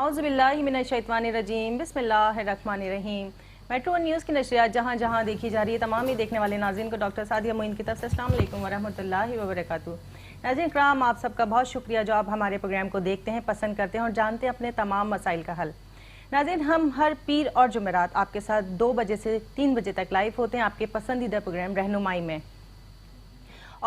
اعوذ باللہ من الشیطان الرجیم بسم اللہ الرحمن الرحیم۔ میٹرو نیوز کی نشریات جہاں جہاں دیکھی جا رہی ہے، تمام ہی دیکھنے والے ناظرین کو ڈاکٹر سعدیہ معین کی طرف سے السلام علیکم ورحمۃ اللہ وبرکاتہ۔ ناظرین کرام، آپ سب کا بہت شکریہ جو آپ ہمارے پروگرام کو دیکھتے ہیں، پسند کرتے ہیں اور جانتے ہیں اپنے تمام مسائل کا حل۔ ناظرین، ہم ہر پیر اور جمعرات آپ کے ساتھ 2 بجے سے 3 بجے تک لائیو ہوتے ہیں آپ کے پسندیدہ پروگرام رہنمائی میں،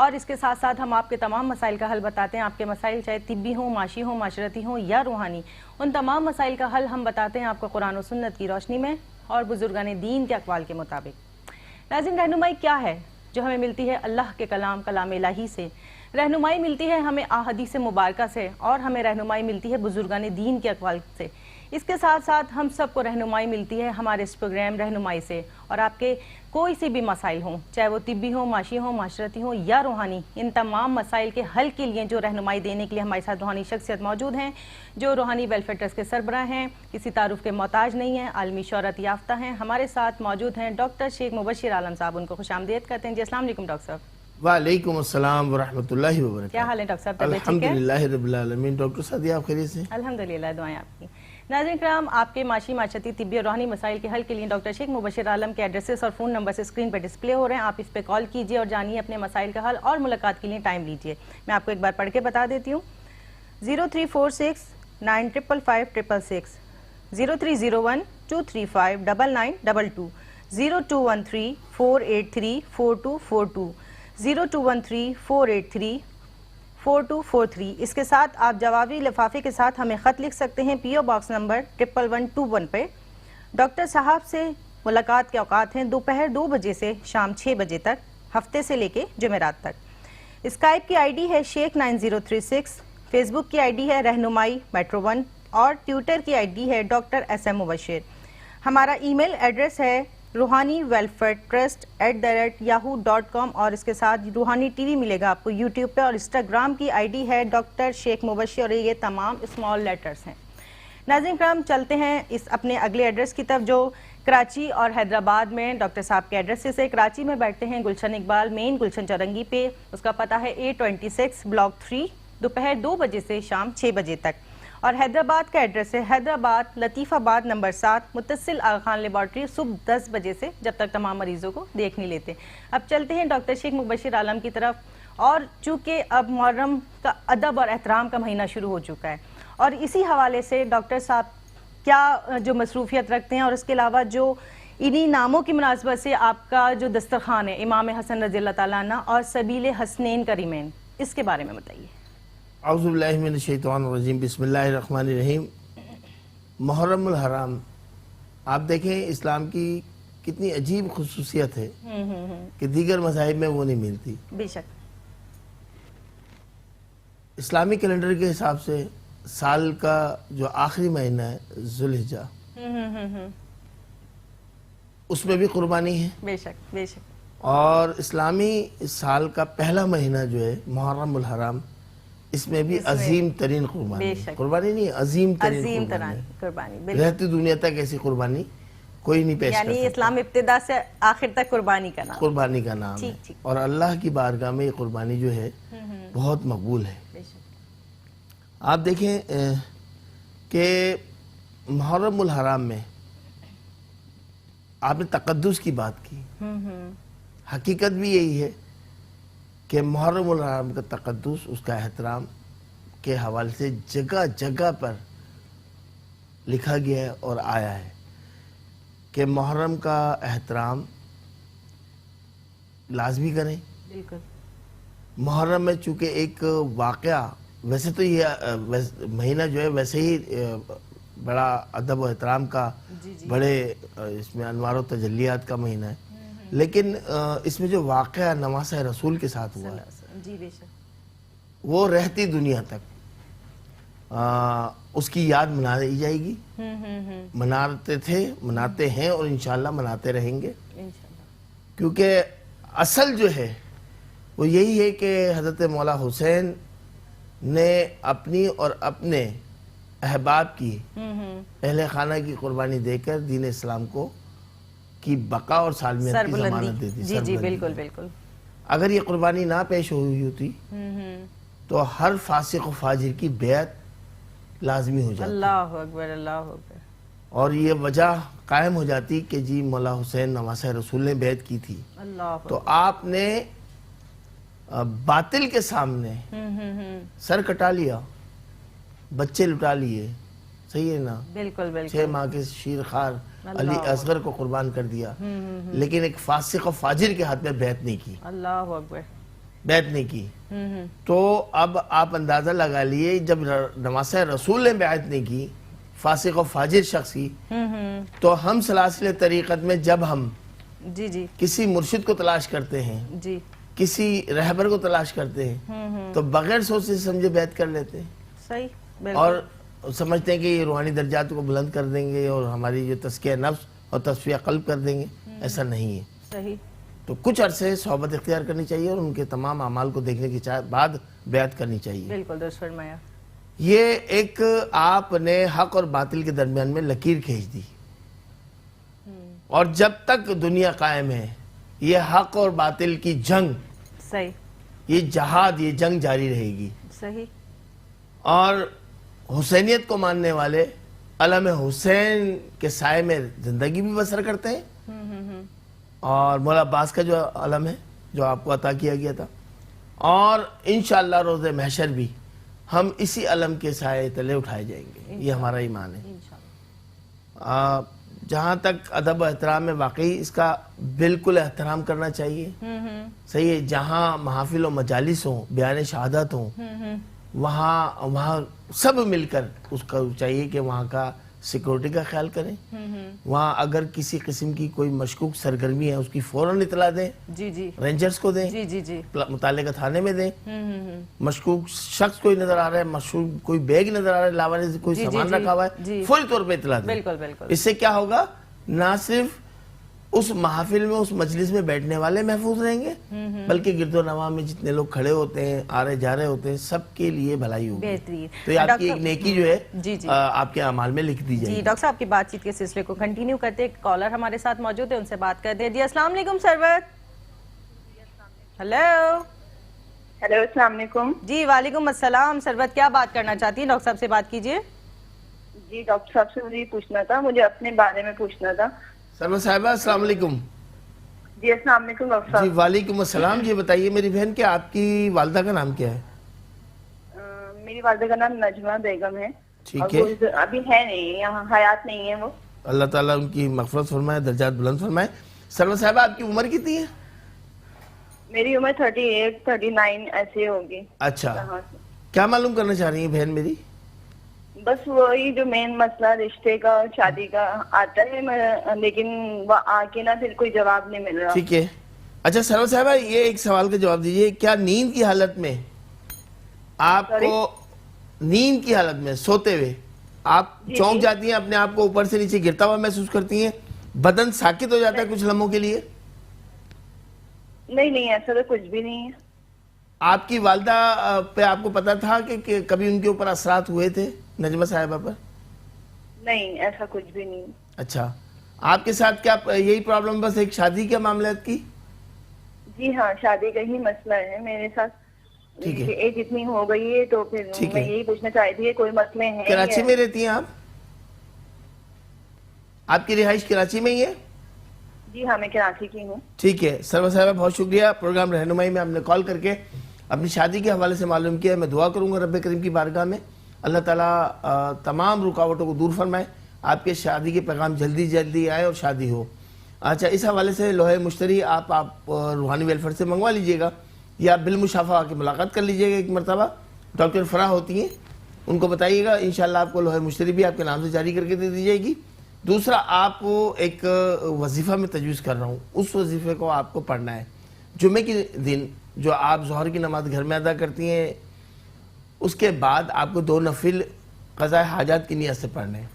اور اس کے ساتھ ساتھ ہم آپ کے تمام مسائل کا حل بتاتے ہیں۔ آپ کے مسائل چاہے طبی ہوں، معاشی ہوں، معاشرتی ہوں یا روحانی، ان تمام مسائل کا حل ہم بتاتے ہیں آپ کو قرآن و سنت کی روشنی میں اور بزرگان دین کے اقوال کے مطابق۔ ناظرین، رہنمائی کیا ہے؟ جو ہمیں ملتی ہے اللہ کے کلام الہی سے، رہنمائی ملتی ہے ہمیں احادیث مبارکہ سے، اور ہمیں رہنمائی ملتی ہے بزرگان دین کے اقوال سے۔ اس کے ساتھ ساتھ ہم سب کو رہنمائی ملتی ہے ہمارے اس پروگرام رہنمائی سے، اور آپ کے کوئی سی بھی مسائل ہوں، چاہے وہ طبی ہوں، معاشی ہوں، معاشرتی ہوں یا روحانی، ان تمام مسائل کے حل کے لیے جو رہنمائی دینے کے لیے ہمارے ساتھ روحانی شخصیت موجود ہیں، جو روحانی ویلفیئر ٹرسٹ کے سربراہ ہیں، کسی تعارف کے محتاج نہیں ہیں، عالمی شہرت یافتہ ہیں، ہمارے ساتھ موجود ہیں ڈاکٹر شیخ مبشر عالم صاحب۔ ان کو خوش آمدید کرتے ہیں۔ جی السلام علیکم ڈاکٹر صاحب۔ وعلیکم السلام ورحمۃ اللہ وبرکاتہ۔ کیا حال ہے ڈاکٹر صاحب؟ طبیعت ٹھیک ہے؟ الحمدللہ رب العالمین۔ ڈاکٹر سعدیہ آپ خیریت سے؟ الحمدللہ، دعائیں آپ کی۔ ناظرین کرام، آپ کے معاشی، معاشرتی، طبی اور روحانی مسائل کے حل کے لیے ڈاکٹر شیخ مبشر عالم کے ایڈریسز اور فون نمبر سے اسکرین پر ڈسپلے ہو رہے ہیں، آپ اس پہ کال کیجئے اور جانیے اپنے مسائل کا حل، اور ملاقات کے لیے ٹائم لیجئے۔ میں آپ کو ایک بار پڑھ کے بتا دیتی ہوں۔ 0346955566 030123599922 0213483422 0213483423 اس کے ساتھ آپ جوابی لفافے کے ساتھ ہمیں خط لکھ سکتے ہیں۔ پی او باکس نمبر 11121 پہ۔ ڈاکٹر صاحب سے ملاقات کے اوقات ہیں دوپہر 2 بجے سے شام 6 بجے تک، ہفتے سے لے کے جمعرات تک۔ اسکائپ کی آئی ڈی ہے شیخ 9036، فیس بک کی آئی ڈی ہے رہنمائی میٹرو 1، اور ٹویٹر کی آئی ڈی ہے ڈاکٹر ایس ایم مبشر۔ ہمارا ای میل ایڈریس ہے روحانی ویلفیئر trust@yahoo.com، اور اس کے ساتھ روحانی ٹی وی ملے گا آپ کو یوٹیوب پہ، اور انسٹاگرام کی آئی ڈی ہے ڈاکٹر شیخ مبشر، اور یہ تمام اسمال لیٹرز ہیں۔ ناظرین کرام، چلتے ہیں اس اپنے اگلے ایڈریس کی طرف، جو کراچی اور حیدرآباد میں ڈاکٹر صاحب کے ایڈریس سے۔ کراچی میں بیٹھتے ہیں گلشن اقبال، مین گلشن چورنگی پہ، اس کا پتہ ہے A26 بلاک 3، دوپہر 2 بجے سے شام 6 بجے تک۔ اور حیدرآباد کا ایڈریس ہے حیدرآباد لطیف آباد نمبر 7، متصل آغا خان لیبارٹری، صبح 10 بجے سے، جب تک تمام مریضوں کو دیکھ نہیں لیتے۔ اب چلتے ہیں ڈاکٹر شیخ مبشر عالم کی طرف، اور چونکہ اب محرم کا ادب اور احترام کا مہینہ شروع ہو چکا ہے، اور اسی حوالے سے ڈاکٹر صاحب کیا جو مصروفیت رکھتے ہیں، اور اس کے علاوہ جو انہی ناموں کی مناسبت سے آپ کا جو دسترخوان ہے امام حسن رضی اللہ تعالیٰ عنہ اور سبیل حسنین کریمین، اس کے بارے میں بتائیے۔ اعوذ باللہ من الشیطان الرجیم، بسم اللہ الرحمن الرحیم۔ محرم الحرام، آپ دیکھیں اسلام کی کتنی عجیب خصوصیت ہے کہ دیگر مذاہب میں وہ نہیں ملتی۔ بے شک۔ اسلامی کیلنڈر کے حساب سے سال کا جو آخری مہینہ ہے ذوالحجہ، اس میں بھی قربانی ہے۔ بے شک بے شک۔ اور اسلامی سال کا پہلا مہینہ جو ہے محرم الحرام، اس میں بھی عظیم ترین قربانی ہے۔ قربانی نہیں، عظیم ترین قربانی ہے۔ رہتی دنیا تک ایسی قربانی کوئی نہیں پیش کرتا، یعنی اسلام ابتدا سے آخر تک قربانی کا نام، قربانی کا نام ہے، اور اللہ کی بارگاہ میں یہ قربانی جو ہے بہت مقبول ہے۔ آپ دیکھیں کہ محرم الحرام میں آپ نے تقدس کی بات کی، حقیقت بھی یہی ہے کہ محرم الحرام کا تقدس، اس کا احترام کے حوالے سے جگہ جگہ پر لکھا گیا ہے اور آیا ہے کہ محرم کا احترام لازمی کریں۔ بالکل۔ محرم میں چونکہ ایک واقعہ، ویسے تو یہ مہینہ جو ہے ویسے ہی بڑا ادب و احترام کا، بڑے اس میں انوار و تجلیات کا مہینہ ہے، لیکن اس میں جو واقعہ نواسہ رسول کے ساتھ ہوا ہے وہ رہتی دنیا تک اس کی یاد منائی جائے گی۔ مناتے تھے، مناتے ہیں، اور انشاءاللہ مناتے رہیں گے، کیونکہ اصل جو ہے وہ یہی ہے کہ حضرت مولا حسین نے اپنی اور اپنے احباب کی، اہل خانہ کی قربانی دے کر دین اسلام کو کی بقا اور سالمیت کی ضمانت دی تھی۔ جی جی بالکل بالکل۔ اگر یہ قربانی نہ پیش ہوئی ہوتی تو ہر فاسق و فاجر کی بیعت لازمی ہو جاتی، اللہ اکبر اللہ اکبر. اور یہ وجہ قائم ہو جاتی کہ جی مولا حسین نواسہ رسول نے بیعت کی تھی، اللہ تو آپ نے باطل کے سامنے سر کٹا لیا، بچے لٹا لیے، صحیح ہے نا، بالکل بالکل 6 ماہ کے شیر خار علی اصغر کو قربان کر دیا، لیکن ایک فاسق و فاجر کے ہاتھ میں بیعت نہیں کی، اللہ اکبر. بیعت نہیں کی. تو اب آپ اندازہ لگا لیے جب نواسہ رسول نے بیعت نہیں کی، فاسق و فاجر شخص کی، تو ہم سلاسل طریقت میں جب ہم جی جی کسی مرشد کو تلاش کرتے ہیں، جی کسی رہبر کو تلاش کرتے ہیں، تو بغیر سوچے سمجھے بیعت کر لیتے ہیں، صحیح بالکل. اور سمجھتے ہیں کہ یہ روحانی درجات کو بلند کر دیں گے اور ہماری جو تزکیہ نفس اور تصفیہ قلب کر دیں گے. ایسا نہیں ہے. صحیح. تو کچھ عرصے صحبت اختیار کرنی چاہیے اور ان کے تمام اعمال کو دیکھنے کے بعد بیعت کرنی چاہیے. بالکل درست فرمایا. یہ ایک آپ نے حق اور باطل کے درمیان میں لکیر کھینچ دی، اور جب تک دنیا قائم ہے یہ حق اور باطل کی جنگ، صحیح، یہ جہاد، یہ جنگ جاری رہے گی. صحیح. اور حسینیت کو ماننے والے علم حسین کے سائے میں زندگی بھی بسر کرتے ہیں، اور مولا عباس کا جو علم ہے جو آپ کو عطا کیا گیا تھا، اور انشاءاللہ روز محشر بھی ہم اسی علم کے سائے تلے اٹھائے جائیں گے. یہ ہمارا ایمان ہے. جہاں تک ادب و احترام میں واقعی اس کا بالکل احترام کرنا چاہیے. صحیح ہے، جہاں محافل و مجالس ہوں، بیان شہادت ہوں، وہاں سب مل کر اس کا چاہیے کہ وہاں کا سیکورٹی کا خیال کریں. وہاں اگر کسی قسم کی کوئی مشکوک سرگرمی ہے اس کی فوراً اطلاع دیں، جی جی رینجرز کو دیں، جی جی جی متعلقہ تھانے میں دیں. مشکوک شخص کوئی نظر آ رہا ہے، مشکوک کوئی بیگ نظر آ رہا ہے، لاوارث کوئی سامان رکھا ہوا ہے، فوری طور پہ اطلاع دیں. بالکل بالکل. اس سے کیا ہوگا؟ نہ صرف اس محافل میں، اس مجلس میں بیٹھنے والے محفوظ رہیں گے، بلکہ گرد و نواح میں جتنے لوگ کھڑے ہوتے ہیں، آ رہے جا رہے ہوتے ہیں، سب کے لیے بھلائی ہوگی. بہترین. تو یہ آپ کی ایک نیکی جو ہے جی جی آپ کے اعمال میں لکھ دی جائے جی. گی. ڈاکٹر صاحب کی بات چیت کے سلسلے کو کنٹینیو کرتے ہیں. ایک کالر ہمارے ساتھ موجود ہے، ان سے بات کرتے ہیں. جی السلام علیکم سرورت. ہیلو. ہیلو السلام علیکم. جی وعلیکم السلام. سرورت کیا بات کرنا چاہتی ہیں؟ ڈاکٹر صاحب سے بات کیجیے. جی ڈاکٹر صاحب سے مجھے پوچھنا تھا، مجھے اپنے بارے میں پوچھنا تھا. سرور صاحبہ السلام علیکم. جی السلام علیکم ڈاکٹر جی صاحب. وعلیکم السلام. جی بتائیے میری بہن کہ آپ کی والدہ کا نام کیا ہے؟ میری والدہ کا نام نجمہ بیگم ہے. ٹھیک ہے. وہ ابھی ہے نہیں، یہاں حیات نہیں ہے وہ. اللہ تعالیٰ ان کی مغفرت فرمائے، درجات بلند فرمائے. سرور صاحبہ آپ کی عمر کتنی ہے؟ میری عمر 38 39 ایسے ہوگی. اچھا، کہاں سے؟ کیا معلوم کرنا چاہ رہی ہیں بہن میری؟ بس وہی جو مین مسئلہ رشتے کا، شادی کا آتا ہے، لیکن وہ آ کے نا پھر کوئی جواب نہیں مل رہا. ٹھیک ہے. اچھا سرور صاحبہ یہ ایک سوال کا جواب دیجیے، کیا نیند کی حالت میں آپ کو، نیند کی حالت میں سوتے ہوئے آپ چونک جاتی ہیں، اپنے آپ کو اوپر سے نیچے گرتا ہوا محسوس کرتی ہیں، بدن ساکت ہو جاتا ہے کچھ لمحوں کے لیے؟ نہیں نہیں، ایسا تو کچھ بھی نہیں ہے. آپ کی والدہ پہ آپ کو پتا تھا کہ کبھی ان کے اوپر اثرات ہوئے تھے نجمہ صاحبہ پر؟ نہیں ایسا کچھ بھی نہیں. اچھا، آپ کے ساتھ کیا یہی پرابلم بس ایک شادی کے معاملات کی؟ جی ہاں، شادی کا ہی مسئلہ ہے میرے ساتھ. ٹھیک ہے. ایج اتنی ہو گئی ہے تو پھر میں یہی پوچھنا چاہتی تھی کہ کوئی مسئلے ہیں؟ کراچی میں رہتی ہیں آپ کی رہائش کراچی میں ہی ہے؟ جی ہاں میں کراچی کی ہوں. ٹھیک ہے. سرور صاحبہ بہت شکریہ، پروگرام رہنمائی میں آپ نے کال کر کے اپنی شادی کے حوالے سے معلوم کیا. میں دعا کروں گا رب کریم کی بارگاہ میں اللہ تعالیٰ تمام رکاوٹوں کو دور فرمائے، آپ کے شادی کے پیغام جلدی جلدی آئے اور شادی ہو. اچھا، اس حوالے سے لوہے مشتری آپ روحانی ویلفیئر سے منگوا لیجئے گا، یا بالمشافہ آ کے ملاقات کر لیجئے گا. ایک مرتبہ ڈاکٹر فرح ہوتی ہیں، ان کو بتائیے گا، انشاءاللہ آپ کو لوہے مشتری بھی آپ کے نام سے جاری کر کے دے دی جائے گی. دوسرا، آپ کو ایک وظیفہ میں تجویز کر رہا ہوں، اس وظیفے کو آپ کو پڑھنا ہے. جمعے کے دن جو آپ ظہر کی نماز گھر میں ادا کرتی ہیں، اس کے بعد آپ کو 2 نفل قضاء حاجات کی نیت سے پڑھنے ہیں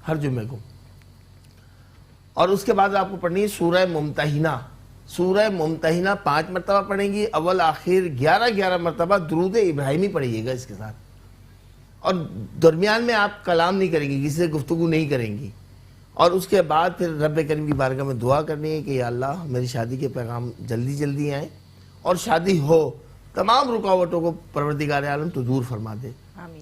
ہر جمعے کو. اور اس کے بعد آپ کو پڑھنی ہے سورہ ممتحنہ. سورہ ممتحنہ 5 مرتبہ پڑھیں گی، اول آخر 11 مرتبہ درود ابراہیمی پڑھیے گا اس کے ساتھ. اور درمیان میں آپ کلام نہیں کریں گی، کسی سے گفتگو نہیں کریں گی. اور اس کے بعد پھر رب کریم کی بارگاہ میں دعا کرنی ہے کہ یا اللہ میری شادی کے پیغام جلدی جلدی آئیں اور شادی ہو، تمام رکاوٹوں کو پروردگار عالم تو دور فرما دے. آمین.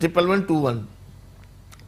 11121,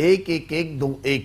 11121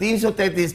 333,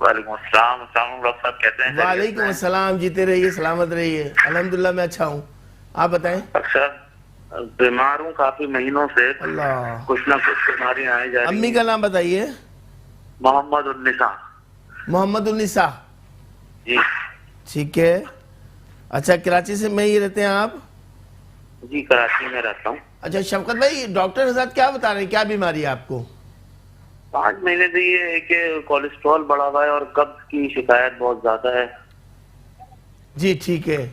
وعلیکم السلام. السلام علیکم ڈاکٹر صاحب, کیسے ہیں؟ وعلیکم السلام, جیتے رہیے, سلامت رہیے. الحمدللہ میں اچھا ہوں, آپ بتائیں. ڈاکٹر صاحب بیمار ہوں کافی مہینوں سے, اللہ, کچھ نہ کچھ بیماریاں آئی جا رہی. امی کا نام بتائیے. محمد النساء. محمد النساء, جی ٹھیک ہے. اچھا, کراچی سے میں ہی رہتے ہیں آپ؟ جی کراچی میں رہتا ہوں. اچھا شفقت بھائی, ڈاکٹر حضرات کیا بتا رہے ہیں, کیا بیماری ہے آپ کو؟ 5 مہینے سے یہ ہے کہ کولیسٹرول بڑھا ہوا ہے اور قبض کی شکایت بہت زیادہ ہے. جی ٹھیک ہے,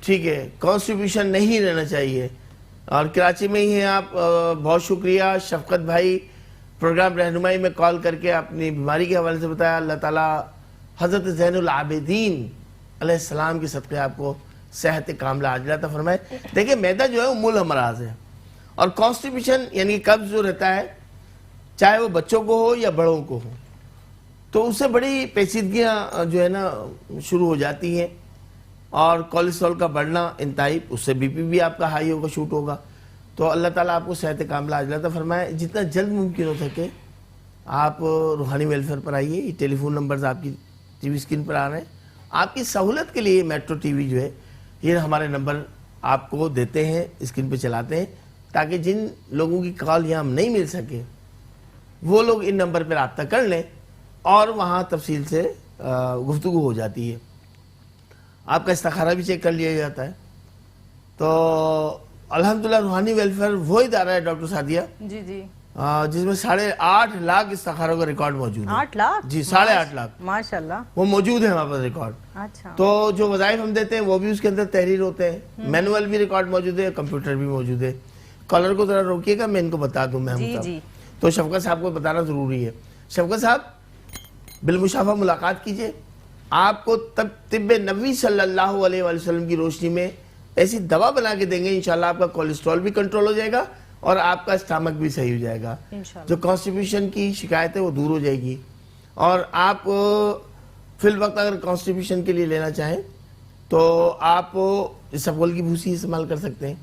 ٹھیک ہے, کانسٹیپیشن نہیں رہنا چاہیے. اور کراچی میں ہی ہیں آپ, بہت شکریہ شفقت بھائی, پروگرام رہنمائی میں کال کر کے اپنی بیماری کے حوالے سے بتایا. اللہ تعالیٰ حضرت زین العابدین علیہ السلام کے صدقے آپ کو صحت کاملہ عاجلہ عطا فرمائے. دیکھیں معدہ جو ہے وہ مول امراض ہے, اور کانسٹیپیشن یعنی قبض جو رہتا ہے, چاہے وہ بچوں کو ہو یا بڑوں کو ہو, تو اس سے بڑی پیچیدگیاں جو ہے نا شروع ہو جاتی ہیں, اور کولیسٹرول کا بڑھنا انتہائی, اس سے بی پی بھی آپ کا ہائی ہوگا, شوٹ ہوگا. تو اللہ تعالیٰ آپ کو صحت کاملہ عاجلہ عطا فرمائے. جتنا جلد ممکن ہو سکے آپ روحانی ویلفیئر پر آئیے. یہ ٹیلی فون نمبرز آپ کی ٹی وی اسکرین پر آ رہے ہیں. آپ کی سہولت کے لیے میٹرو ٹی وی جو ہے یہ ہمارے نمبر آپ کو دیتے ہیں, اسکرین پہ چلاتے ہیں, تاکہ جن لوگوں کی کال یہاں ہم نہیں مل سکے وہ لوگ ان نمبر پر رابطہ کر لیں, اور وہاں تفصیل سے گفتگو ہو جاتی ہے. آپ کا استخارہ بھی چیک کر لیا جاتا ہے. تو الحمدللہ روحانی ویلفیئر وہ ادارہ ہے ڈاکٹر سعدیہ جی جی جس میں 8.5 لاکھ استخاروں کا ریکارڈ موجود ہے. 8 لاکھ جی 8.5 لاکھ ماشاءاللہ. وہ موجود ہے ہمارے پاس ریکارڈ. اچھا, تو جو وظائف ہم دیتے ہیں وہ بھی اس کے اندر تحریر ہوتے ہیں, مینول بھی ریکارڈ موجود ہے, کمپیوٹر بھی موجود ہے. کالر کو ذرا روکیے گا, میں ان کو بتا دوں. میں جی جی, تو شفقت صاحب کو بتانا ضروری ہے. شفقت صاحب بالمشافہ ملاقات کیجئے, آپ کو طب نبوی صلی اللہ علیہ وآلہ وسلم کی روشنی میں ایسی دوا بنا کے دیں گے, انشاءاللہ آپ کا کولیسٹرول بھی کنٹرول ہو جائے گا اور آپ کا اسٹامک بھی صحیح ہو جائے گا. جو کانسٹیپیشن کی شکایت ہے وہ دور ہو جائے گی. اور آپ فی الوقت اگر کانسٹیپیشن کے لیے لینا چاہیں تو آپ اسفغول کی بھوسی استعمال کر سکتے ہیں.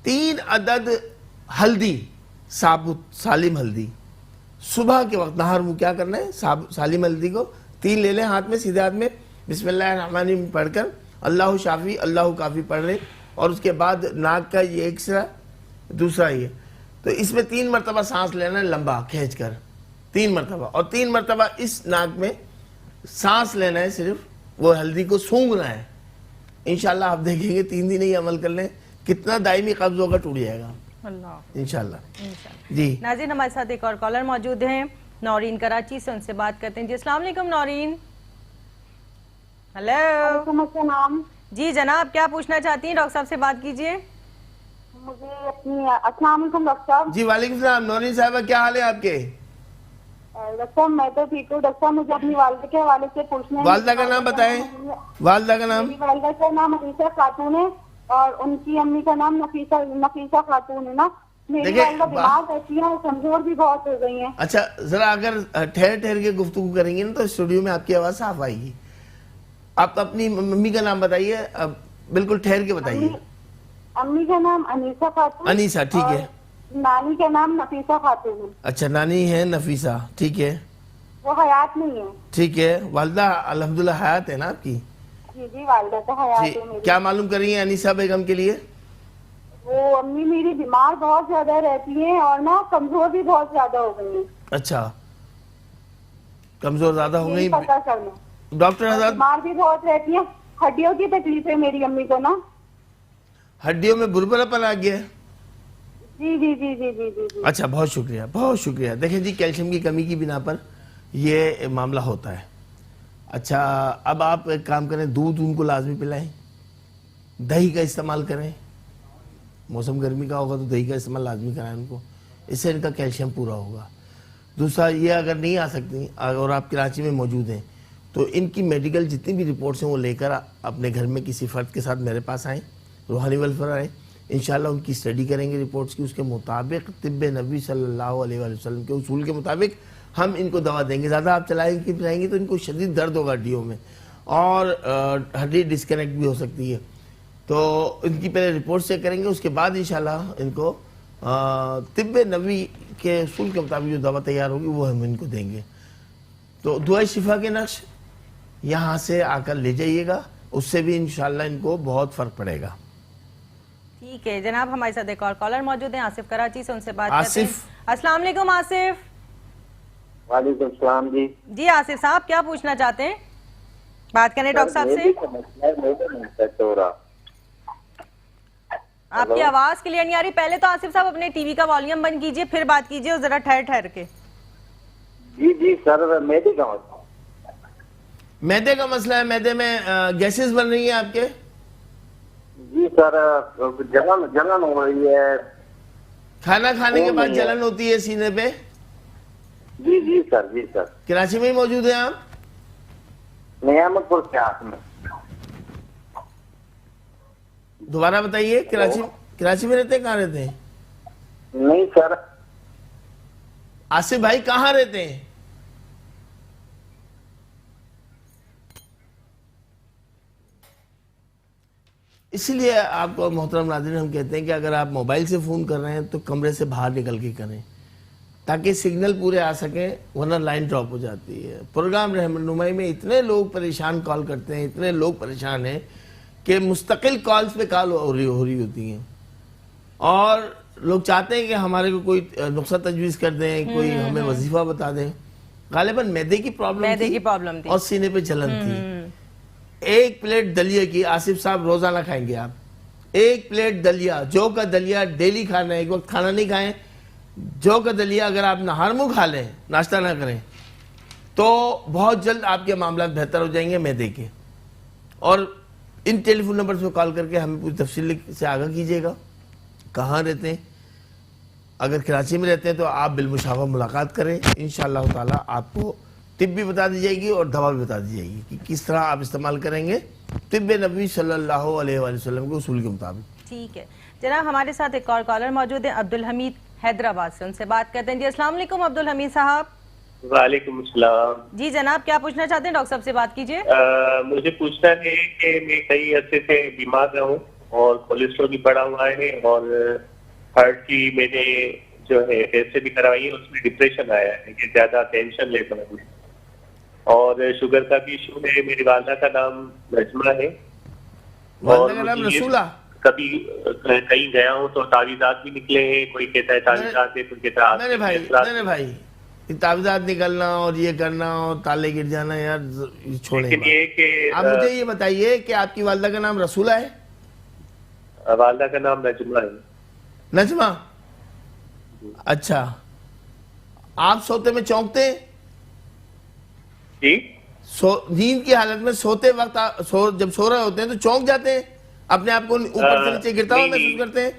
3 عدد ہلدی, ثابت سالم ہلدی, صبح کے وقت نہار منہ کیا کرنا ہے, سالم ہلدی کو 3 لے لیں ہاتھ میں, سیدھے ہاتھ میں بسم اللہ الرحمن الرحیم پڑھ کر اللہ شافی اللہ کافی پڑھ لیں, اور اس کے بعد ناک کا یہ ایک سرا, دوسرا یہ, تو اس میں 3 مرتبہ سانس لینا ہے لمبا کھینچ کر, 3 مرتبہ, اور 3 مرتبہ اس ناک میں سانس لینا ہے, صرف وہ ہلدی کو سونگھنا ہے. انشاءاللہ آپ دیکھیں گے 3 دن ہی عمل کر لیں, کتنا دائمی قبض ہوگا ٹوٹ جائے گا اللہ انشاءاللہ. جی ناظرین, ہمارے ساتھ ایک اور کالر موجود ہیں, نورین کراچی سے, ان سے بات کرتے ہیں. جی السلام علیکم نورین. ہیلو. وعلیکم السلام. جی جناب, کیا پوچھنا چاہتی ہیں, ڈاکٹر صاحب سے بات کیجئے. مجھے السلام علیکم ڈاکٹر صاحب. جی وعلیکم السلام. نورین صاحبہ کیا حال ہے آپ کے؟ ڈاکٹر صاحب میں تو ٹھیک ہوں. ڈاکٹر صاحب مجھے اپنی والدہ کے حوالے سے پوچھنا ہے. والدہ کا نام بتائیں. والدہ کا نام؟ میری والدہ کا نام انیسہ خاتون ہے, اور ان کی امی کا نام نفیسہ خاتون ہے نا. میری والدہ بیمار رہتی ہیں اور کمزور بھی بہت ہو گئی ہیں. اچھا ذرا اگر ٹھہر کے گفتگو کریں گے نا تو اسٹوڈیو میں آپ کی آواز صاف آئے گی. آپ اپنی ممی کا نام بتائیے, بالکل ٹھہر کے بتائیے. امی کا نام انیسہ خاتون. انیسہ, ٹھیک ہے. نانی کا نام نفیسہ خاتون ہے. اچھا نانی ہے نفیسہ, ٹھیک ہے. وہ حیات نہیں ہے. ٹھیک ہے. والدہ الحمدللہ حیات ہے نا آپ کی؟ جی جی والدہ تو حیات ہے میری. کیا معلوم کر رہی ہیں انیسہ بیگم کے لیے؟ وہ امی میری بیمار بہت زیادہ رہتی ہیں اور نا کمزور بھی بہت زیادہ ہو گئی ہیں. اچھا کمزور زیادہ ہو گئی. پتہ کرنا. ڈاکٹر حضرات بیمار بھی بہت رہتی ہیں, ہڈیوں کی تکلیف ہے میری امی کو نا. ہڈیوں میں بلبلا پن آ گیا ہے؟ جی جی جی جی جی جی. اچھا بہت شکریہ, بہت شکریہ. دیکھیں جی کیلشیم کی کمی کی بنا پر یہ معاملہ ہوتا ہے. اچھا اب آپ ایک کام کریں, دودھ ان کو لازمی پلائیں, دہی کا استعمال کریں, موسم گرمی کا ہوگا تو دہی کا استعمال لازمی کرائیں ان کو, اس سے ان کا کیلشیم پورا ہوگا. دوسرا یہ اگر نہیں آ سکتی اور آپ کراچی میں موجود ہیں تو ان کی میڈیکل جتنی بھی رپورٹس ہیں وہ لے کر اپنے گھر میں کسی فرد کے ساتھ میرے پاس آئیں, روحانی ویلفیئر آئیں. انشاءاللہ ان کی اسٹڈی کریں گے رپورٹس کی, اس کے مطابق طب نبوی صلی اللہ علیہ وآلہ وسلم کے اصول کے مطابق ہم ان کو دوا دیں گے. زیادہ آپ چلائیں گے تو ان کو شدید درد ہوگا ہڈیوں میں, اور ہڈی ڈسکنیکٹ بھی ہو سکتی ہے. تو ان کی پہلے رپورٹ چیک کریں گے, اس کے بعد انشاءاللہ ان کو طب نبوی کے اصول کے مطابق جو دوا تیار ہوگی وہ ہم ان کو دیں گے. تو دعائے شفا کے نقش یہاں سے آ کر لے جائیے گا, اس سے بھی انشاءاللہ ان کو بہت فرق پڑے گا. ٹھیک ہے جناب, ہمارے ساتھ ایک اور کالر موجود ہیں آصف کراچی سے, ان سے بات کرتے ہیں. آصف. السلام علیکم آصف. وعلیکم السلام جی. جی آصف صاحب کیا پوچھنا چاہتے ہیں, بات کریں ڈاکٹر صاحب سے. آپ کی آواز کلیئر نہیں آ رہی. پہلے تو آصف صاحب اپنے ٹی وی کا والیوم بند کیجئے, پھر بات کیجئے, اور ذرا ٹھہر ٹھہر کے. جی جی سر, میدے کا مسئلہ. میدے کا مسئلہ ہے, میدے میں گیسز بن رہی ہیں آپ کے؟ جی سر, جلن ہو رہی ہے. کھانا کھانے کے بعد جلن ہوتی ہے سینے پہ؟ جی جی سر, جی سر. کراچی میں ہی موجود ہیں آپ؟ نعمت پور کے ہاتھ میں. دوبارہ بتائیے. کراچی میں رہتے ہیں, کہاں رہتے ہیں؟ نہیں سر. آصف بھائی کہاں رہتے ہیں؟ اسی لیے آپ کو محترم ناظرین ہم کہتے ہیں کہ اگر آپ موبائل سے فون کر رہے ہیں تو کمرے سے باہر نکل کے کریں تاکہ سگنل پورے آ سکیں, ورنہ لائن ڈراپ ہو جاتی ہے. پروگرام رہنمائی میں اتنے لوگ پریشان کال کرتے ہیں, اتنے لوگ پریشان ہیں کہ مستقل کالز پہ کال ہو رہی ہوتی ہیں, اور لوگ چاہتے ہیں کہ ہمارے کو کوئی نقصہ تجویز کر دیں, کوئی ہمیں وظیفہ بتا دیں. غالباً میدے کی پرابلم تھی اور سینے پہ جلن تھی. ایک پلیٹ دلیا کی آصف صاحب روزانہ کھائیں گے آپ, ایک پلیٹ دلیا, جو کا دلیا ڈیلی کھانا ہے, ایک وقت کھانا نہیں کھائیں. جو کا دلیا اگر آپ نہار منہ کھا لیں, ناشتہ نہ کریں, تو بہت جلد آپ کے معاملات بہتر ہو جائیں گے میدے کے. اور ان ٹیلی فون نمبر پہ کال کر کے ہمیں پوری تفصیل سے آگاہ کیجیے گا کہاں رہتے ہیں. اگر کراچی میں رہتے ہیں تو آپ بالمشافہ ملاقات کریں, انشاءاللہ تعالی آپ کو طب بھی بتا دی جائے گی اور دوا بھی بتا دی جائے گی کہ کس طرح آپ استعمال کریں گے طب نبوی صلی اللہ علیہ وآلہ وسلم کے اصول کے مطابق. ٹھیک ہے جناب, ہمارے ساتھ ایک اور کالر موجود ہیں عبدالحمید حیدرآباد سے, ان سے بات کرتے ہیں. جی السلام علیکم عبدالحمید صاحب. وعلیکم السلام. جی جناب کیا پوچھنا چاہتے ہیں, ڈاکٹر صاحب سے بات کیجئے. مجھے پوچھنا ہے کہ میں کئی عرصے سے بیمار رہا ہوں اور کولیسٹرول بھی بڑھا ہوا ہے, اور ہارٹ کی میں نے جو ہے ٹیسٹ بھی کروائی ہے, اس میں ڈپریشن آیا ہے کہ زیادہ ٹینشن لیتا ہوں, اور شوگر کا بھی ایشو ہے. میری والدہ کا نام نجمہ ہے, والدہ کا نام رسولہ. کبھی کہیں گیا ہوں تو تعویذات بھی نکلے ہیں, کوئی کہتا ہے تعویذات ہے, کوئی کہتا ہے. میرے بھائی تعویذات نکلنا اور یہ کرنا اور تالے گر جانا یار چھوڑیں. آپ مجھے یہ بتائیے کہ آپ کی والدہ کا نام رسولہ ہے؟ والدہ کا نام نجمہ ہے. نجمہ, اچھا. آپ سوتے میں چونکتے ہیں؟ جی, نیند کی حالت میں سوتے وقت جب سو رہے ہوتے ہیں تو چونک جاتے ہیں, اپنے آپ کو اوپر سے نیچے گرتا ہوا محسوس کرتے ہیں؟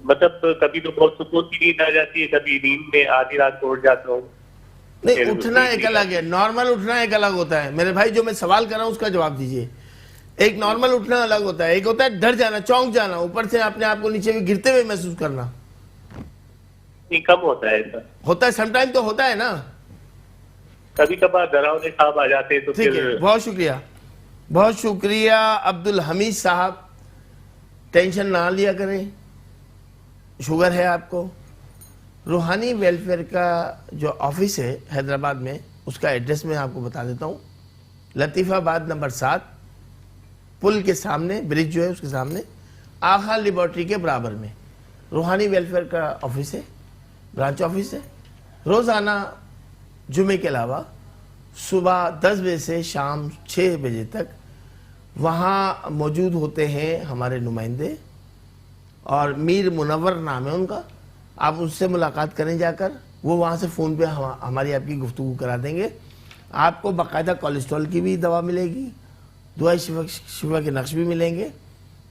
مطلب کبھی تو بہت سکون کی نیند آ جاتی ہے, کبھی نیند میں آدھی رات کو اٹھ جاتا ہوں. نہیں, اٹھنا ایک الگ ہے, نارمل اٹھنا ایک الگ ہوتا ہے. میرے بھائی جو میں سوال کر رہا ہوں اس کا جواب دیجئے. ایک نارمل اٹھنا الگ ہوتا ہے, ایک ہوتا ہے ڈر جانا, چونک جانا, اوپر سے اپنے آپ کو نیچے بھی گرتے ہوئے محسوس کرنا. کم ہوتا ہے ایسا. ہوتا ہے, سم ٹائم تو ہوتا ہے نا. کبھی کبھار ڈراؤنے خواب آ جاتے ہیں تو ٹھیک ہے, بہت شکریہ, بہت شکریہ عبدالحمید صاحب. ٹینشن نہ لیا کریں, شوگر ہے آپ کو. روحانی ویلفیئر کا جو آفس ہے حیدرآباد میں, اس کا ایڈریس میں آپ کو بتا دیتا ہوں. لطیف آباد نمبر 7, پل کے سامنے, برج جو ہے اس کے سامنے, آخا لیبارٹری کے برابر میں روحانی ویلفیئر کا آفس ہے, برانچ آفس ہے. روزانہ جمعے کے علاوہ صبح 10 بجے سے شام 6 بجے تک وہاں موجود ہوتے ہیں ہمارے نمائندے, اور میر منور نام ہے ان کا. آپ ان سے ملاقات کریں جا کر, وہ وہاں سے فون پہ ہماری آپ کی گفتگو کرا دیں گے. آپ کو باقاعدہ کولیسٹرول کی بھی دوا ملے گی, دعائے شفا کے نقش بھی ملیں گے,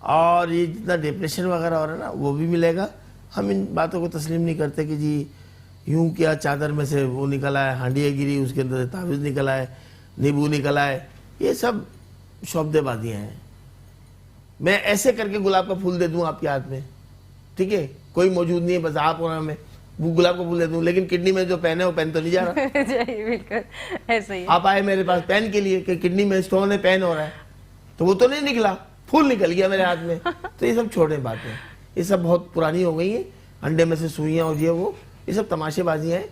اور یہ جتنا ڈپریشن وغیرہ ہو رہا ہے نا وہ بھی ملے گا. ہم ان باتوں کو تسلیم نہیں کرتے کہ جی یوں کیا چادر میں سے وہ نکل آئے, ہانڈیاں گری اس کے اندر سے تعویذ نکل آئے, نیبو نکل آئے, یہ سب شعبدے بازیاں ہیں. میں ایسے کر کے گلاب کا پھول دے دوں آپ کے ہاتھ میں, ٹھیک ہے, کوئی موجود نہیں ہے, بس آپ اور میں وہ گلاب کا پھول دے دوں, لیکن کڈنی میں جو پین ہے وہ پین تو نہیں جا رہا. بالکل ایسا ہی. آپ آئے میرے پاس پین کے لیے کہ کڈنی میں اسٹون ہے, پین ہو رہا ہے, تو وہ تو نہیں نکلا, پھول نکل گیا میرے ہاتھ میں. تو یہ سب چھوڑیں باتیں, یہ سب بہت پرانی ہو گئی ہیں. انڈے میں سے سوئیاں اور یہ سب تماشے بازی ہیں.